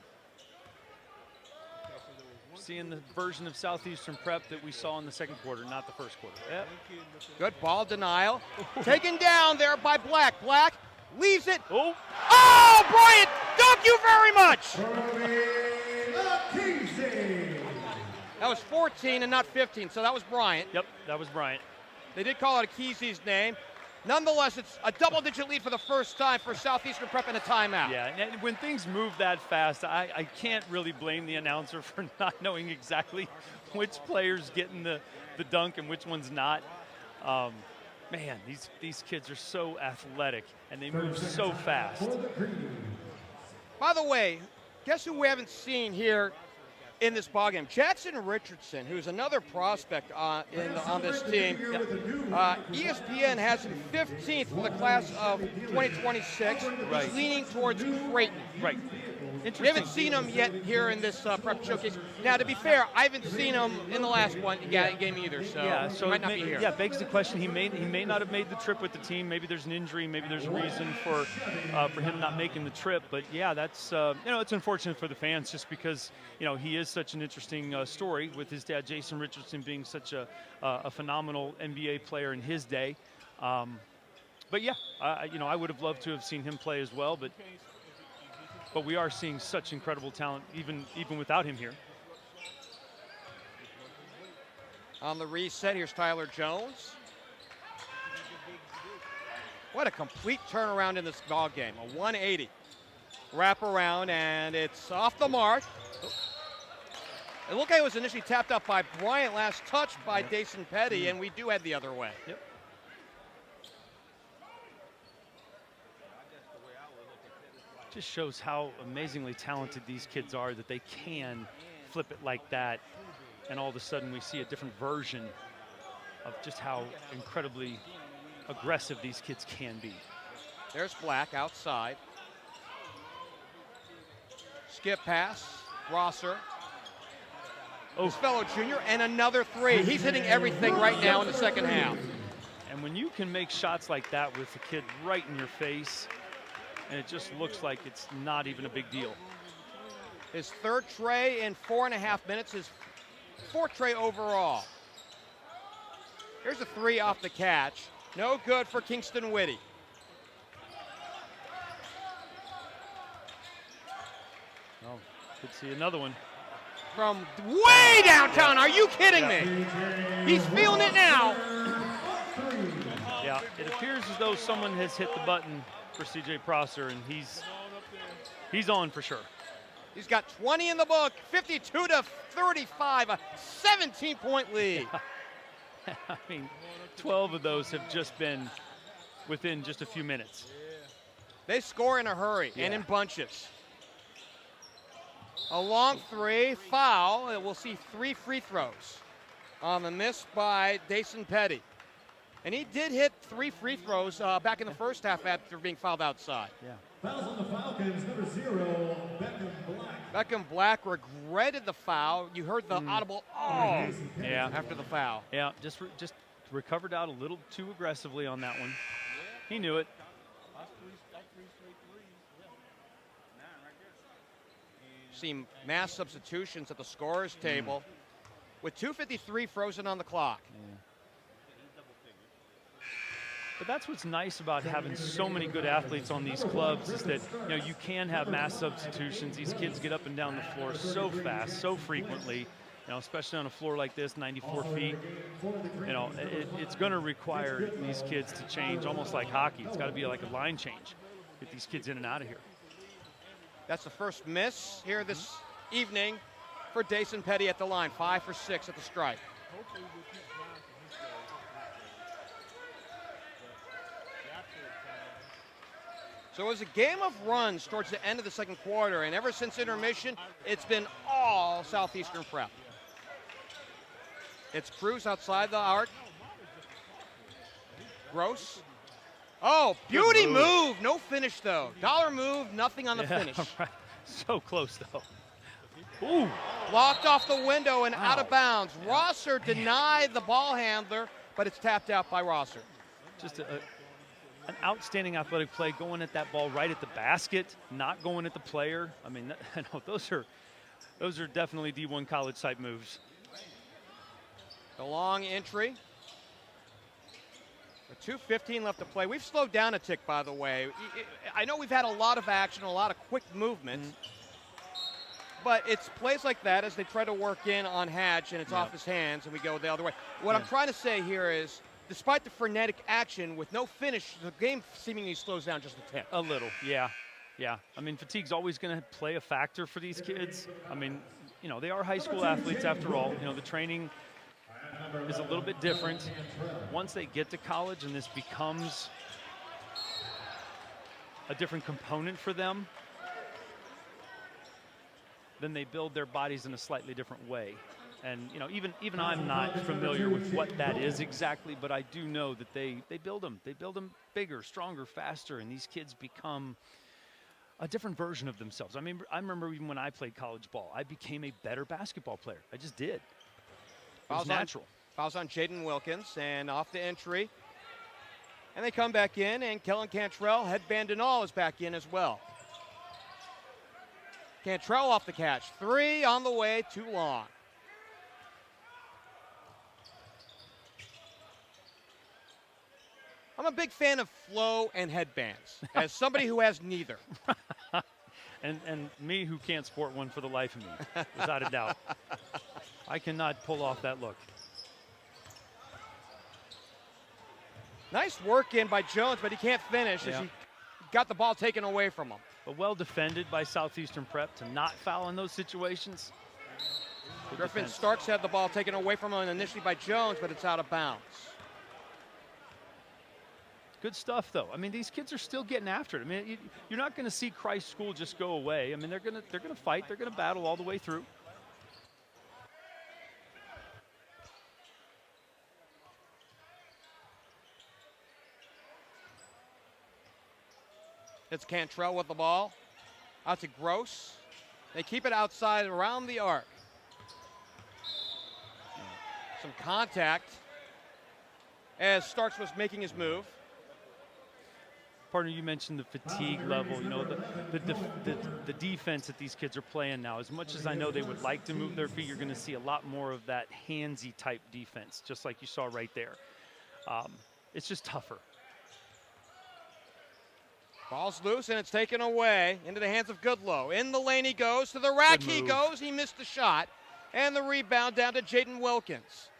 Seeing the version of Southeastern Prep that we saw in the second quarter, not the first quarter. Yep. Good ball denial. Taken down there by Black. Black leaves it. Oh, Bryant, thank you very much. That was 14 and not 15, so that was Bryant. Yep, that was Bryant. They did call it Okezie's name. Nonetheless, it's a double-digit lead for the first time for Southeastern Prep in a timeout. Yeah, and when things move that fast, I can't really blame the announcer for not knowing exactly which player's getting the dunk and which one's not. Man, these kids are so athletic, and they move so fast. By the way, guess who we haven't seen here in this ballgame? Jackson Richardson, who's another prospect on this team. ESPN has him 15th for the class of 2026. Right. He's leaning towards Creighton. Right. We haven't seen him yet here in this prep showcase. Now, to be fair, I haven't seen him in the last game either, so, he might not be here. Yeah, begs the question. He may not have made the trip with the team. Maybe there's an injury. Maybe there's a reason for him not making the trip. But yeah, that's it's unfortunate for the fans just because he is such an interesting story with his dad Jason Richardson being such a phenomenal NBA player in his day. But yeah, I would have loved to have seen him play as well. But we are seeing such incredible talent even without him here. On the reset, here's Tyler Jones. What a complete turnaround in this ball game. A 180 wrap around, and it's off the mark. It looked like it was initially tapped up by Bryant, last touch by Dason Petty, and we do head the other way. Yep. Just shows how amazingly talented these kids are that they can flip it like that, and all of a sudden we see a different version of just how incredibly aggressive these kids can be. There's Black outside. Skip pass, Rosser. His fellow junior, and another three. He's hitting everything right now in the second half. And when you can make shots like that with the kid right in your face, and it just looks like it's not even a big deal. His third tray in 4.5 minutes, his fourth tray overall. Here's a three off the catch. No good for Kingston Whitty. Oh, could see another one. From way downtown, are you kidding me? He's feeling it now. Yeah, it appears as though someone has hit the button for C.J. Prosser, and he's on for sure. He's got 20 in the book, 52-35, a 17-point lead. I mean, 12 of those have just been within just a few minutes. They score in a hurry and in bunches. A long three, foul, and we'll see 3 free throws on the miss by Dason Petty. And he did hit 3 free throws back in the first half after being fouled outside. Yeah. Fouls on the Falcons, number 0, Beckham Black. Beckham Black regretted the foul. You heard the audible, oh, yeah, after the foul. Yeah, just recovered out a little too aggressively on that one. He knew it. See mass substitutions at the scorer's table with 2:53 frozen on the clock. Yeah. But that's what's nice about having so many good athletes on these clubs is that you can have mass substitutions. These kids get up and down the floor so fast, so frequently. Especially on a floor like this, 94 feet. It's going to require these kids to change, almost like hockey. It's got to be like a line change. Get these kids in and out of here. That's the first miss here this evening for Dason Petty at the line. 5 for 6 at the stripe. So it was a game of runs towards the end of the second quarter, and ever since intermission, it's been all Southeastern prep. It's Cruz outside the arc. Gross. Oh, beauty move. No finish, though. Dollar move, nothing on the finish. Right. So close, though. Ooh. Blocked off the window and out of bounds. Rosser denied the ball handler, but it's tapped out by Rosser. Just an outstanding athletic play, going at that ball right at the basket, not going at the player. I mean, those are definitely D1 college type moves. The long entry. With 2:15 left to play. We've slowed down a tick, by the way. I know we've had a lot of action, a lot of quick movement, but it's plays like that as they try to work in on Hatch, and it's off his hands, and we go the other way. What I'm trying to say here is, despite the frenetic action with no finish, the game seemingly slows down just a tick. A little, yeah. I mean, fatigue's always going to play a factor for these kids. I mean, they are high school athletes after all. The training is a little bit different. Once they get to college and this becomes a different component for them, then they build their bodies in a slightly different way. And even I'm not familiar with what that is exactly, but I do know that they build them. They build them bigger, stronger, faster, and these kids become a different version of themselves. I mean, I remember even when I played college ball, I became a better basketball player. I just did. It was natural. Fouls on Jaden Wilkins, and off the entry. And they come back in, and Kellen Cantrell, headband and all, is back in as well. Cantrell off the catch. 3 on the way, too long. I'm a big fan of flow and headbands, as somebody who has neither. And me who can't sport one for the life of me, without a doubt. I cannot pull off that look. Nice work in by Jones, but he can't finish as he got the ball taken away from him. But well defended by Southeastern Prep to not foul in those situations. Good Griffin defense. Starks had the ball taken away from him initially by Jones, but it's out of bounds. Good stuff, though. I mean, these kids are still getting after it. I mean, you're not going to see Christ School just go away. I mean, they're going to fight. They're going to battle all the way through. It's Cantrell with the ball. Out to Gross. They keep it outside around the arc. Some contact as Starks was making his move. Partner, you mentioned the fatigue level. You know, the defense that these kids are playing now. As much as I know they would like to move their feet, you're going to see a lot more of that handsy type defense, just like you saw right there. It's just tougher. Ball's loose, and it's taken away into the hands of Goodlow. In the lane he goes. To the rack he goes. He missed the shot. And the rebound down to Jaden Wilkins.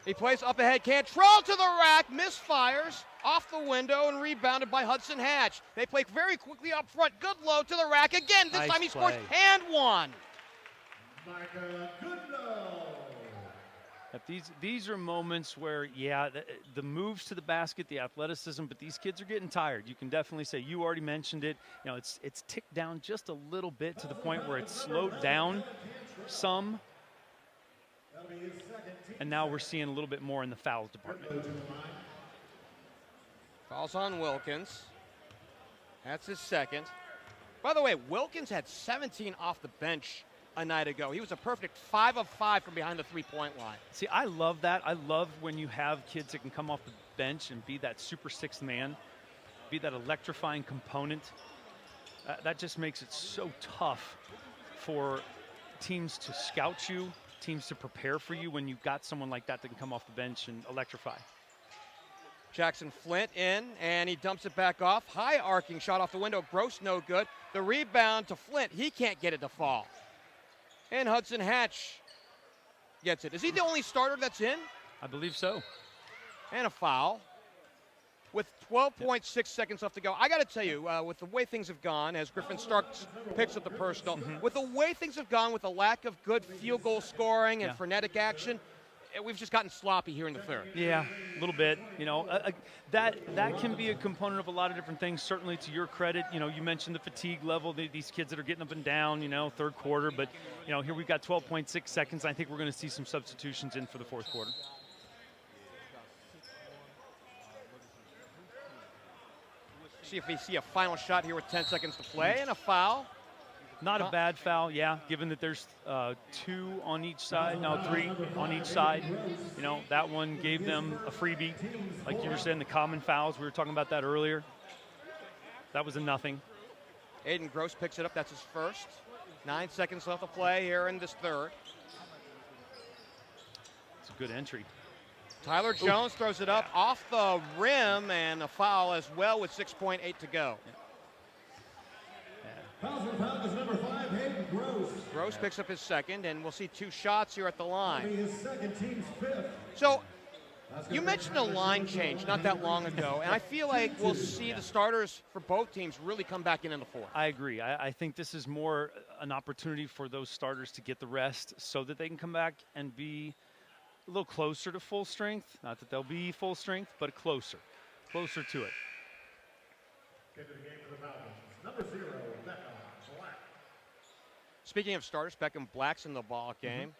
He plays up ahead. Cantrell to the rack. Misfires off the window and rebounded by Hudson Hatch. They play very quickly up front. Goodlow to the rack again. This time he scores and one. Micah Goodlow. These are moments where, yeah, the moves to the basket, the athleticism, but these kids are getting tired. You can definitely say, you already mentioned it, you know, it's ticked down just a little bit to the point where it's slowed down some. And now we're seeing a little bit more in the fouls department. Fouls on Wilkins. That's his second. By the way, Wilkins had 17 off the bench a night ago. He was a perfect 5 of 5 from behind the three-point line. See, I love that. I love when you have kids that can come off the bench and be that super sixth man, be that electrifying component. That just makes it so tough for teams to scout you, teams to prepare for you when you've got someone like that that can come off the bench and electrify. Jackson Flint in, and he dumps it back off. High arcing shot off the window. Gross no good. The rebound to Flint. He can't get it to fall. And Hudson Hatch gets it. Is he the only starter that's in? I believe so. And a foul with 12.6 seconds left to go. I got to tell you, with the way things have gone, as Griffin Starks picks up the personal, with the way things have gone with the lack of good field goal scoring and frenetic action, we've just gotten sloppy here in the third. Yeah, a little bit. You know, that can be a component of a lot of different things. Certainly, to your credit, you know, you mentioned the fatigue level. These kids that are getting up and down, you know, third quarter. But you know, here we've got 12.6 seconds. I think we're going to see some substitutions in for the fourth quarter. See if we see a final shot here with 10 seconds to play and a foul. Not a bad foul, yeah, given that there's 2 on each side, no, 3 on each side. You know, that one gave them a freebie. Like you were saying, the common fouls, we were talking about that earlier. That was a nothing. Aiden Gross picks it up, that's his first. 9 seconds left to play here in this third. It's a good entry. Tyler Jones throws it up off the rim, and a foul as well with 6.8 to go. Fouls is number 5, Hayden Gross. Gross picks up his second, and we'll see 2 shots here at the line. His second, team's 5th. So, you mentioned a line change not that long ago, and I feel like we'll see the starters for both teams really come back in the fourth. I agree. I think this is more an opportunity for those starters to get the rest so that they can come back and be a little closer to full strength. Not that they'll be full strength, but closer to it. Get to the game for the Falcons. Number 0, Beckham Black. Speaking of starters, Beckham Black's in the ball game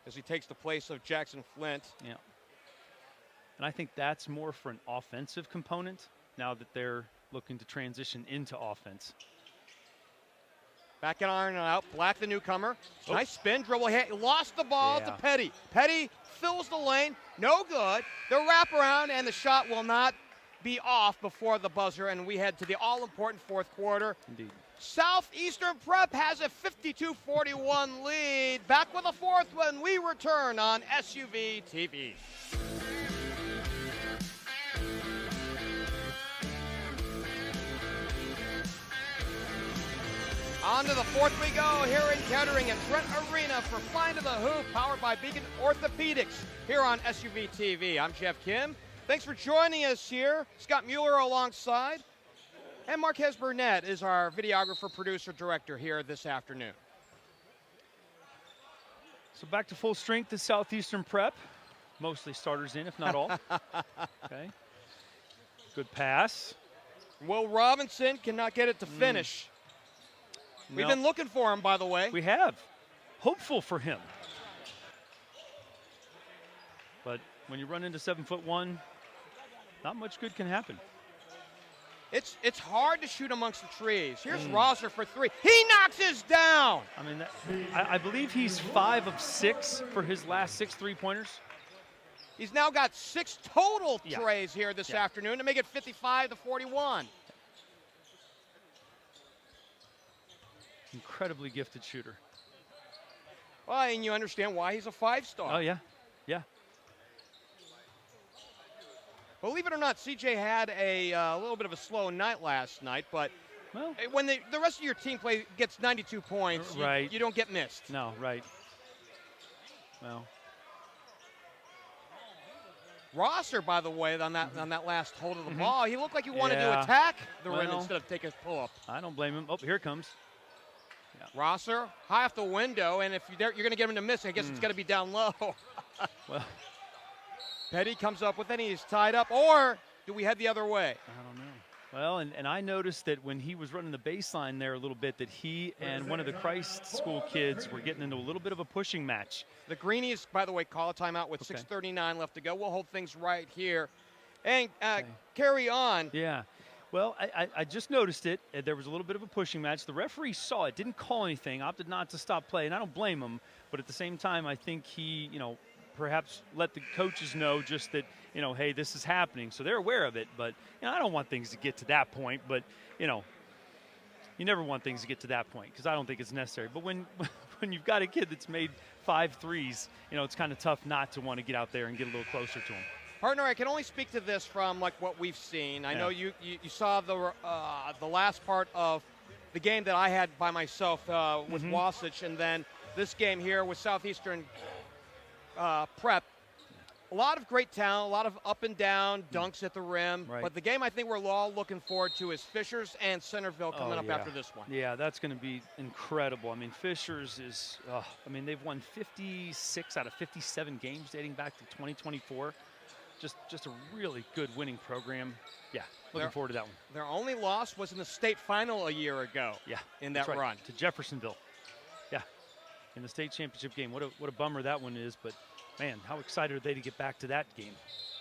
as he takes the place of Jackson Flint. Yeah. And I think that's more for an offensive component now that they're, looking to transition into offense. Back in iron out. Black, the newcomer. Oh. Nice spin, dribble hit. Lost the ball to Petty. Petty fills the lane. No good. The wraparound, and the shot will not be off before the buzzer, and we head to the all-important fourth quarter. Indeed. Southeastern Prep has a 52-41 lead. Back with a fourth when we return on SUV TV. On to the fourth we go here in Kettering at Trent Arena for Find the Hoop, powered by Beacon Orthopedics here on SUV TV. I'm Geoff Kim. Thanks for joining us here. Scott Mueller alongside. And Marquez Burnett is our videographer, producer, director here this afternoon. So back to full strength at Southeastern Prep. Mostly starters in, if not all. Okay. Good pass. Will Robinson cannot get it to finish. We've been looking for him, by the way. We have. Hopeful for him. But when you run into 7'1", not much good can happen. It's hard to shoot amongst the trees. Here's Rosser for three. He knocks his down. I mean, I believe he's 5 of 6 for his last 6 3-pointers. He's now got 6 total trays here this afternoon to make it 55-41. Incredibly gifted shooter. Well, and you understand why he's a 5-star. Oh, yeah. Yeah. Believe it or not, CJ had a little bit of a slow night last night, but when the rest of your team gets 92 points, you don't get missed. No, right. Well. Rosser, by the way, on that last hold of the ball, he looked like he wanted to attack the rim instead of take his pull-up. I don't blame him. Oh, here it comes. Yeah. Rosser, high off the window, and if you're going to get him to miss, I guess it's going to be down low. Well. Petty comes up with it, he's tied up, or do we head the other way? I don't know. Well, and I noticed that when he was running the baseline there a little bit, that he and one of the Christ School kids were getting into a little bit of a pushing match. The Greenies, by the way, call a timeout with 6:39 left to go. We'll hold things right here and carry on. Yeah. Well, I just noticed it. There was a little bit of a pushing match. The referee saw it, didn't call anything, opted not to stop play, and I don't blame him. But at the same time, I think he, perhaps let the coaches know just that, hey, this is happening. So they're aware of it. But, I don't want things to get to that point. But, you never want things to get to that point because I don't think it's necessary. But when you've got a kid that's made 5 threes, it's kind of tough not to want to get out there and get a little closer to him. Partner, I can only speak to this from what we've seen. I know you saw the last part of the game that I had by myself with Wasatch, and then this game here with Southeastern Prep. A lot of great talent, a lot of up and down dunks at the rim. Right. But the game I think we're all looking forward to is Fishers and Centerville coming up after this one. Yeah, that's going to be incredible. I mean, Fishers is, they've won 56 out of 57 games dating back to 2024. Just a really good winning program. Yeah, looking forward to that one. Their only loss was in the state final a year ago. Yeah, in that run to Jeffersonville. Yeah, in the state championship game. What a bummer that one is. But man, how excited are they to get back to that game?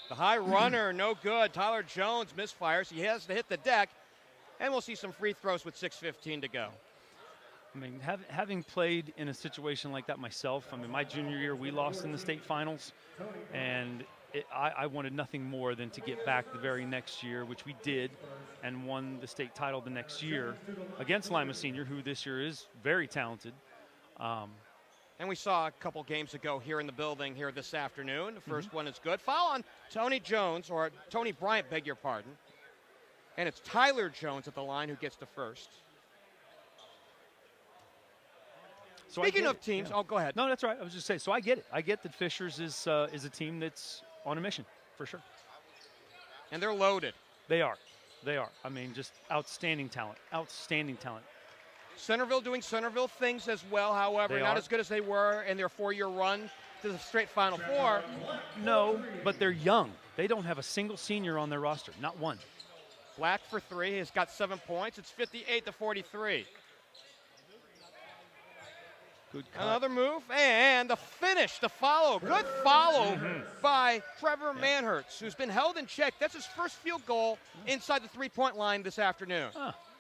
The high runner, no good. Tyler Jones misfires. He has to hit the deck, and we'll see some free throws with 6:15 to go. I mean, having played in a situation like that myself. I mean, my junior year we lost in the state finals, and I wanted nothing more than to get back the very next year, which we did, and won the state title the next year against Lima Senior, who this year is very talented. And we saw a couple games ago here in the building here this afternoon. The first one is good. Foul on Tony Bryant, beg your pardon. And it's Tyler Jones at the line who gets the first. So speaking of teams, go ahead. No, that's right. I was just saying, so I get it. I get that Fishers is a team that's on a mission, for sure. And they're loaded. They are. I mean, just outstanding talent. Outstanding talent. Centerville doing Centerville things as well, however, not as good as they were in their 4-year run to the straight Final Four. No, but they're young. They don't have a single senior on their roster, not one. Black for 3 has got 7 points. It's 58-43. Good cut. Another move, and the finish. finish, the follow. Good follow by Trevor Manhertz, who's been held in check. That's his first field goal inside the three-point line this afternoon.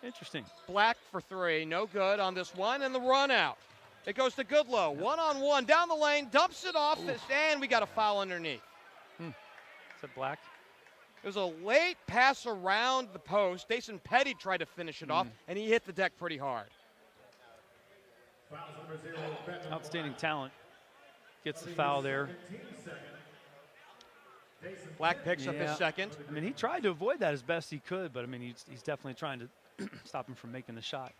Interesting. Black for three, no good on this one, and the run out. It goes to Goodlow, one-on-one, down the lane, dumps it off, and we got a foul underneath. Is it Black? It was a late pass around the post. Jason Petty tried to finish it off, and he hit the deck pretty hard. Outstanding talent. Gets the foul there. Black picks up his second. I mean, he tried to avoid that as best he could, but I mean, he's definitely trying to stop him from making the shot.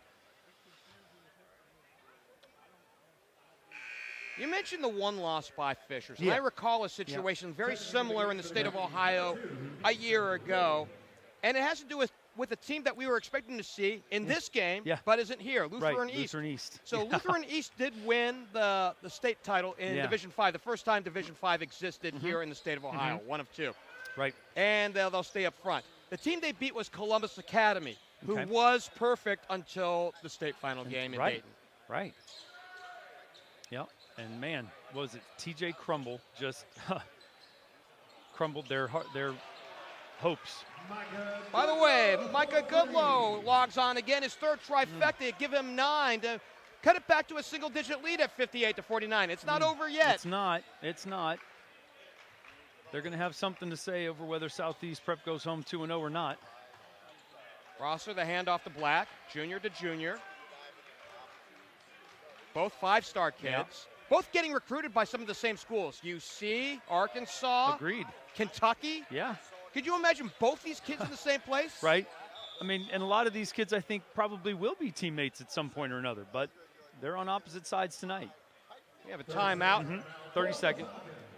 You mentioned the one loss by Fishers, and I recall a situation very similar in the state of Ohio a year ago, and it has to do with a team that we were expecting to see in this game, but isn't here, Lutheran East. Lutheran East. So Lutheran East did win the state title in Division 5, the first time Division 5 existed here in the state of Ohio, one of two. Right. And they'll stay up front. The team they beat was Columbus Academy, who was perfect until the state final game in Dayton. Right. Yep. And man, what was it? TJ Crumble just crumbled their hopes. By the way, Micah Goodlow logs on again, his third trifecta. Give him 9 to cut it back to a single-digit lead at 58-49. It's not over yet. It's not. It's not. They're going to have something to say over whether Southeast Prep goes home 2-0 or not. Rosser, the handoff to Black, junior to junior. Both five-star kids. Both getting recruited by some of the same schools. UC, Arkansas. Agreed. Kentucky. Yeah. Could you imagine both these kids in the same place? Right. I mean, and a lot of these kids, I think, probably will be teammates at some point or another, but they're on opposite sides tonight. We have a timeout. 30 seconds.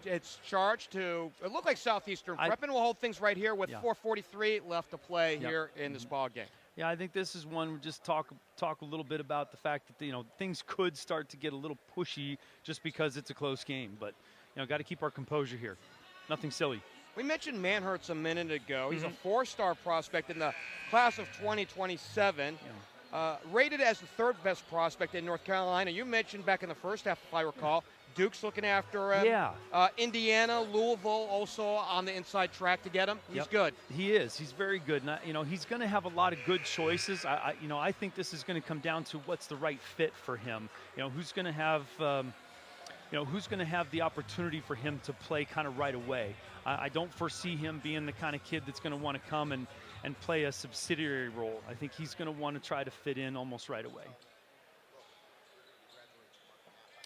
It's charged to, it looked like Southeastern Prep, and we'll hold things right here with 4:43 left to play here in this ball game. Yeah, I think this is one we just talk a little bit about the fact that, things could start to get a little pushy just because it's a close game. But, got to keep our composure here. Nothing silly. We mentioned Manhertz a minute ago. He's a four-star prospect in the class of 2027. Rated as the third best prospect in North Carolina. You mentioned back in the first half, if I recall, Duke's looking after him. Yeah. Indiana, Louisville also on the inside track to get him. He's good. He is. He's very good. And, he's going to have a lot of good choices. I think this is going to come down to what's the right fit for him. Who's going to have who's going to have the opportunity for him to play kind of right away. I don't foresee him being the kind of kid that's going to want to come and play a subsidiary role. I think he's going to want to try to fit in almost right away.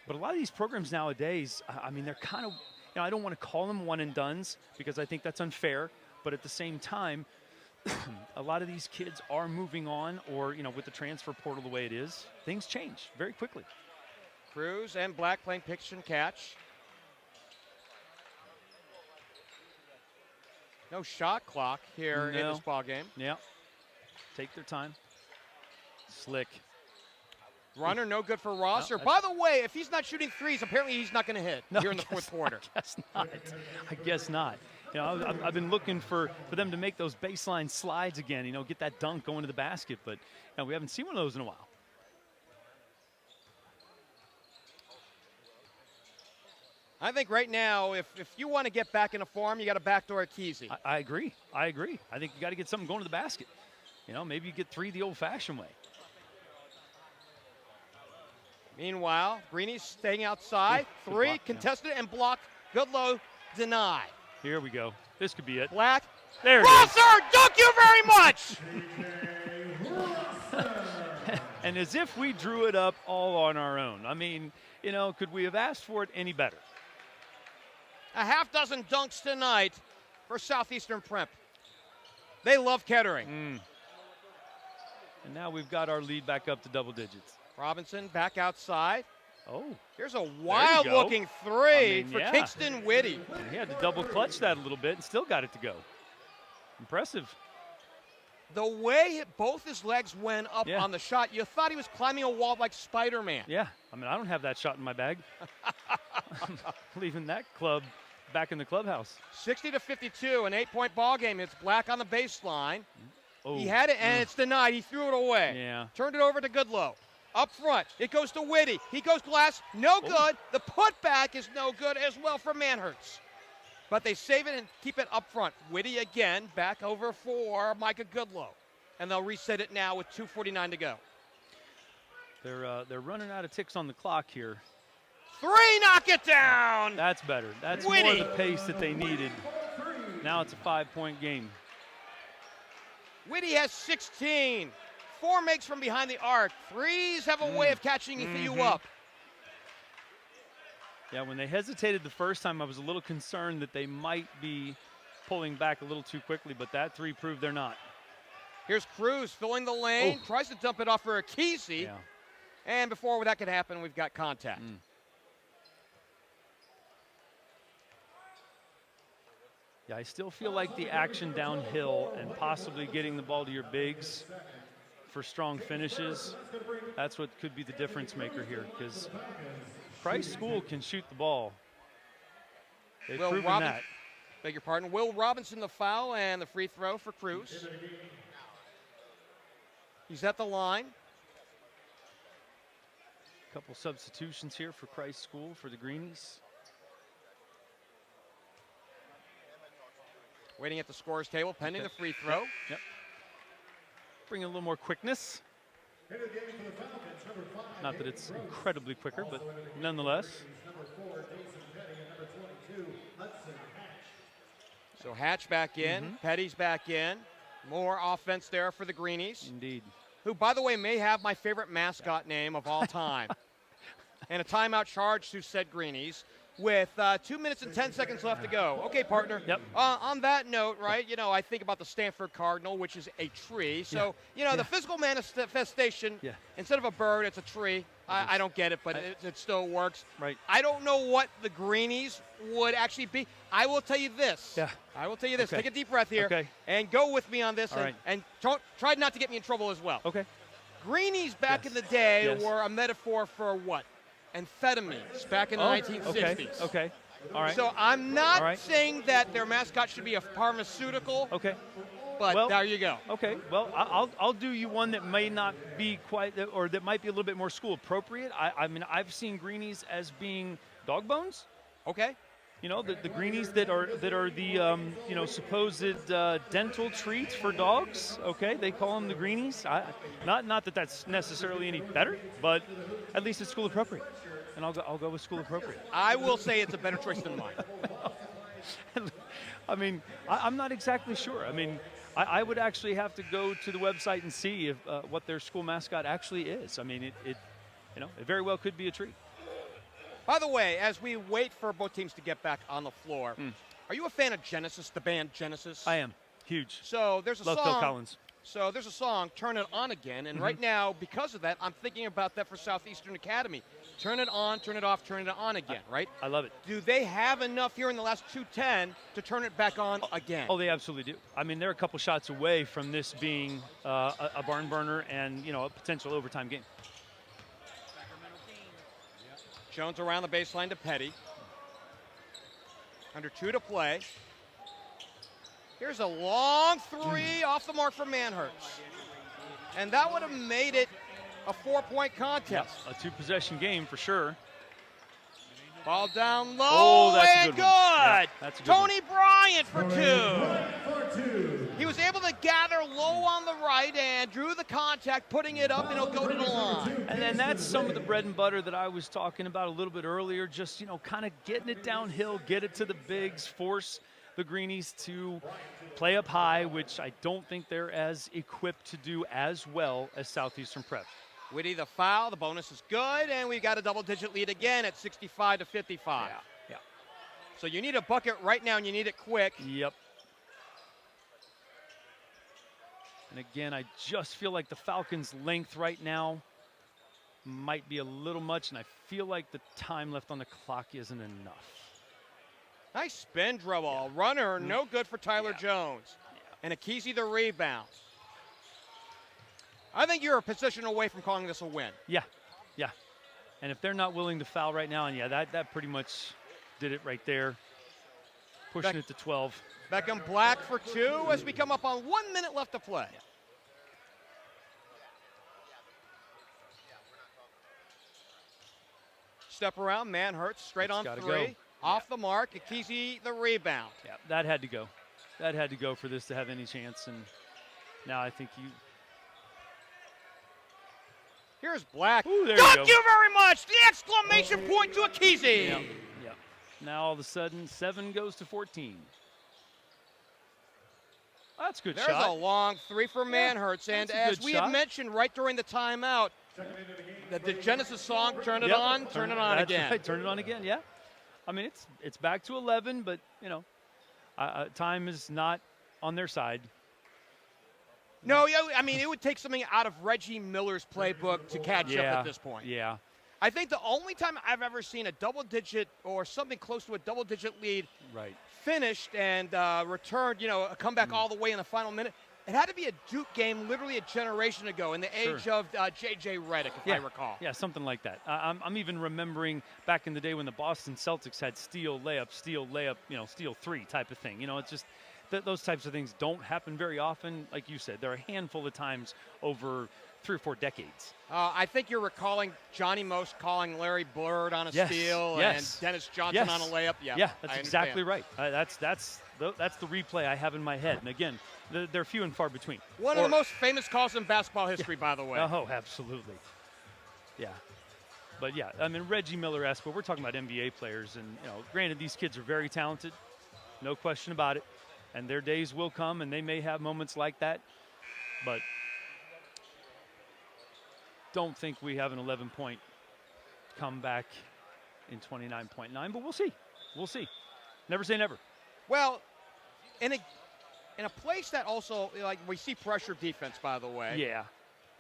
But a lot of these programs nowadays, I mean, they're kind of, I don't want to call them one-and-dones because I think that's unfair. But at the same time, a lot of these kids are moving on or, with the transfer portal the way it is, things change very quickly. Cruz and Black playing pitch and catch. No shot clock here in this ball game. Yeah. Take their time. Slick. Runner, no good for Rosser. By the way, if he's not shooting threes, apparently he's not going to hit here in the fourth quarter. I guess not. I've been looking for them to make those baseline slides again, get that dunk going to the basket, but we haven't seen one of those in a while. I think right now, if you want to get back in a form, you got to backdoor Kesey. I agree. I think you got to get something going to the basket. Maybe you get three the old-fashioned way. Meanwhile, Greenies staying outside. Three, contested and blocked. Goodlow, deny. Here we go. This could be it. Black. There it Rosser, thank you very much! And as if we drew it up all on our own. I mean, could we have asked for it any better? A half dozen dunks tonight for Southeastern Prep. They love Kettering. And now we've got our lead back up to double digits. Robinson back outside. Oh. Here's a wild-looking three for Kingston Whitty. And he had to double clutch that a little bit and still got it to go. Impressive. The way both his legs went up on the shot, you thought he was climbing a wall like Spider-Man. Yeah. I mean, I don't have that shot in my bag. I'm leaving that club back in the clubhouse. 60-52, an 8-point ball game. It's Black on the baseline. Oh. He had it, and it's denied. He threw it away. Yeah. Turned it over to Goodlow. Up front, it goes to Whitty. He goes glass, no good. The putback is no good as well for Manhertz. But they save it and keep it up front. Whitty again, back over for Micah Goodlow. And they'll reset it now with 2:49 to go. They're running out of ticks on the clock here. 3, knock it down! That's better. That's Whitty. more the pace that they needed. Now it's a 5-point game. Whitty has 16. 4 makes from behind the arc. 3s have a way of catching you up. Yeah, when they hesitated the first time, I was a little concerned that they might be pulling back a little too quickly, but that 3 proved they're not. Here's Cruz filling the lane, tries to dump it off for Akisi. Yeah. And before that could happen, we've got contact. Yeah, I still feel like the action downhill and possibly getting the ball to your bigs for strong finishes, that's what could be the difference maker here, because Price School can shoot the ball. They've proven that. Beg your pardon. Will Robinson the foul and the free throw for Cruz. He's at the line. Couple substitutions here for Christ School for the Greenies. Waiting at the scorer's table, pending the free throw. Yep. Bring a little more quickness. Not that it's incredibly quicker, but nonetheless. So Hatch back in, Petty's back in. More offense there for the Greenies. Indeed. Who, by the way, may have my favorite mascot name of all time. And a timeout charge to said Greenies with 2 minutes and 10 seconds left to go. Okay, partner. Yep. On that note, right, I think about the Stanford Cardinal, which is a tree. So, the physical manifestation, instead of a bird, it's a tree. I don't get it, but it still works. Right. I don't know what the Greenies would actually be. I will tell you this. Yeah. I will tell you this. Okay. Take a deep breath here. Okay. And go with me on this. All right. And try not to get me in trouble as well. Okay. Greenies back in the day were a metaphor for what? Amphetamines back in the 1960s. Okay. All right. So I'm not saying that their mascot should be a pharmaceutical. Okay. But there you go. Okay. Well, I'll do you one that may not be quite, or that might be a little bit more school appropriate. I mean, I've seen Greenies as being dog bones. Okay. The Greenies that are the supposed dental treats for dogs. Okay, they call them the Greenies. Not that that's necessarily any better, but at least it's school appropriate, and I'll go with school appropriate. I will say it's a better choice than mine. I mean, I'm not exactly sure. I mean, I would actually have to go to the website and see if what their school mascot actually is. I mean, it very well could be a tree. By the way, as we wait for both teams to get back on the floor, are you a fan of Genesis, the band Genesis? I am. Huge. So there's a Love song. Phil Collins. So there's a song, Turn It On Again, and right now, because of that, I'm thinking about that for Southeastern Academy. Turn it on, turn it off, turn it on again, right? I love it. Do they have enough here in the last 2:10 to turn it back on again? Oh, they absolutely do. I mean, they're a couple shots away from this being a barn burner and, a potential overtime game. Jones around the baseline to Petty. Under 2 to play. Here's a long 3 off the mark for Manhertz. And that would have made it a 4-point contest. Yep, a 2-possession game for sure. Ball down low and good. Yeah, that's a good Tony Bryant for 2. He was able to gather low on the right and drew the contact, putting it up, and he'll go to the line. And then that's some of the bread and butter that I was talking about a little bit earlier, just, kind of getting it downhill, get it to the bigs, force the Greenies to play up high, which I don't think they're as equipped to do as well as Southeastern Prep. Whitty the foul, the bonus is good, and we've got a double-digit lead again at 65 to 55. Yeah. So you need a bucket right now, and you need it quick. Yep. And again, I just feel like the Falcons' length right now might be a little much, and I feel like the time left on the clock isn't enough. Nice spin dribble. Runner, no good for Tyler Jones. And Akisi the rebound. I think you're a position away from calling this a win. Yeah. And if they're not willing to foul right now, and that pretty much did it right there. Pushing it to 12. Beckham Black for 2 as we come up on 1 minute left to play. step around. Man hurts straight on gotta 3. go. Off the mark. Akizi the rebound. Yeah, that had to go. That had to go for this to have any chance. And now I think Here's Black. Ooh, there you Thank go. you very much. The exclamation point to Akizi. Yep. Now all of a sudden, 7 goes to 14. That's a good There's shot. a long 3 for Manhurts. And that's a as good we shot. had mentioned right during the timeout, the Genesis song, Turn It On, Turn It On That's Again. Right. Turn it on again, yeah. I mean, it's back to 11, but, time is not on their side. No, yeah, I mean, it would take something out of Reggie Miller's playbook to catch up at this point. Yeah. I think the only time I've ever seen a double-digit or something close to a double-digit lead Right. finished and returned, a comeback all the way in the final minute, it had to be a Duke game literally a generation ago in the age of J.J. Redick, if I recall. Yeah, something like that. I'm even remembering back in the day when the Boston Celtics had steal, layup, steal 3 type of thing. It's just those types of things don't happen very often. Like you said, there are a handful of times over 3 or 4 decades. I think you're recalling Johnny Most calling Larry Bird on a steal and Dennis Johnson on a layup. Yeah, that's exactly right. That's the replay I have in my head. And again, they're few and far between. One of the most famous calls in basketball history, by the way. Oh, absolutely. Yeah. But yeah, I mean, Reggie Miller-esque, but we're talking about NBA players. And, granted, these kids are very talented. No question about it. And their days will come, and they may have moments like that. But don't think we have an 11-point comeback in 29.9, but we'll see. We'll see. Never say never. Well, in a place that also, we see pressure defense, by the way. Yeah.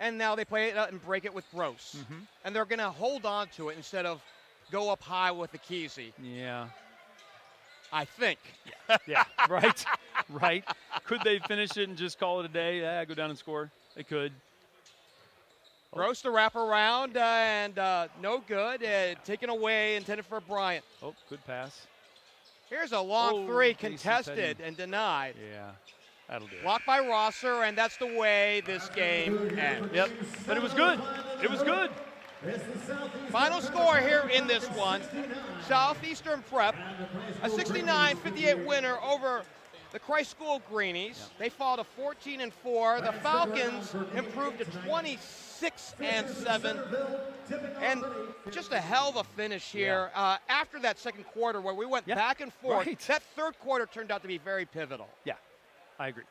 And now they play it out and break it with Gross. Mm-hmm. And they're going to hold on to it instead of go up high with Akizi. Yeah. I think. Yeah, right. Right. Could they finish it and just call it a day? Yeah, go down and score. They could. Gross to wrap around and no good. Taken away, intended for Bryant. Oh, good pass. Here's a long 3 Jason contested Petty. and denied. Yeah, that'll do it. Blocked by Rosser, and that's the way this game ends. Yep, but it was good. It was good. Final score here in this one. Southeastern Prep, a 69-58 winner over the Christ School Greenies. Yep. They fall to 14-4. The Falcons improved to 26-7. And just a hell of a finish here. After that second quarter where we went back and forth, that third quarter turned out to be very pivotal. Yeah, I agree.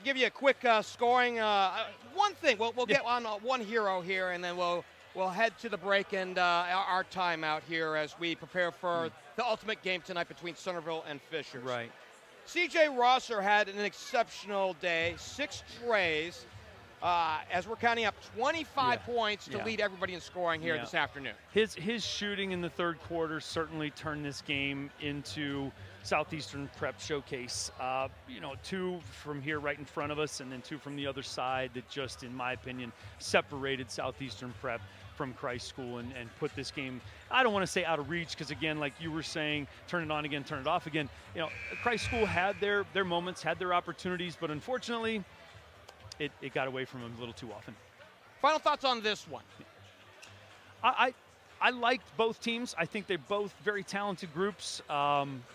Give you a quick scoring. One thing, we'll get on one hero here, and then we'll head to the break and our timeout here as we prepare for the ultimate game tonight between Centerville and Fishers. Right. C.J. Rosser had an exceptional day, 6 trays, as we're counting up 25 points to lead everybody in scoring here this afternoon. His shooting in the third quarter certainly turned this game into Southeastern Prep showcase. 2 from here right in front of us and then 2 from the other side that just, in my opinion, separated Southeastern Prep from Christ School and put this game, I don't want to say out of reach, because again, like you were saying, turn it on again, turn it off again. Christ School had their moments, had their opportunities, but unfortunately, it got away from them a little too often. Final thoughts on this one? I liked both teams. I think they're both very talented groups.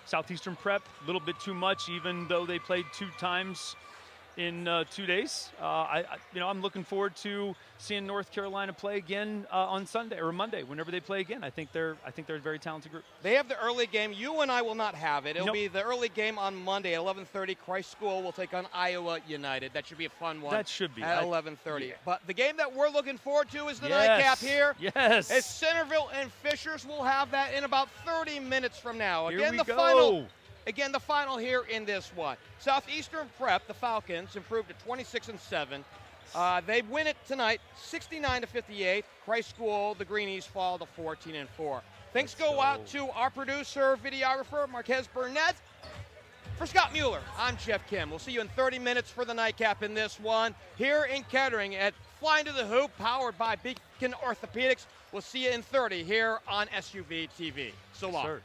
Southeastern Prep, a little bit too much, even though they played 2 times in 2 days. I'm looking forward to seeing North Carolina play again on Sunday or Monday, whenever they play again. I think they're a very talented group. They have the early game. You and I will not have it. It'll be the early game on Monday at 11:30. Christ School will take on Iowa United. That should be a fun one. That should be at 11:30. Yeah. But the game that we're looking forward to is the nightcap here. Yes. It's Centerville and Fishers. We'll have that in about 30 minutes from now. Here Again, we the go. final. Again, the final here in this one. Southeastern Prep, the Falcons, improved to 26-7. They win it tonight, 69-58. Christ School, the Greenies, fall to 14-4. Thanks go out to our producer, videographer, Marquez Burnett. For Scott Mueller, I'm Geoff Kim. We'll see you in 30 minutes for the nightcap in this one here in Kettering at Flying to the Hoop, powered by Beacon Orthopedics. We'll see you in 30 here on SUV TV. So long. Yes, sir.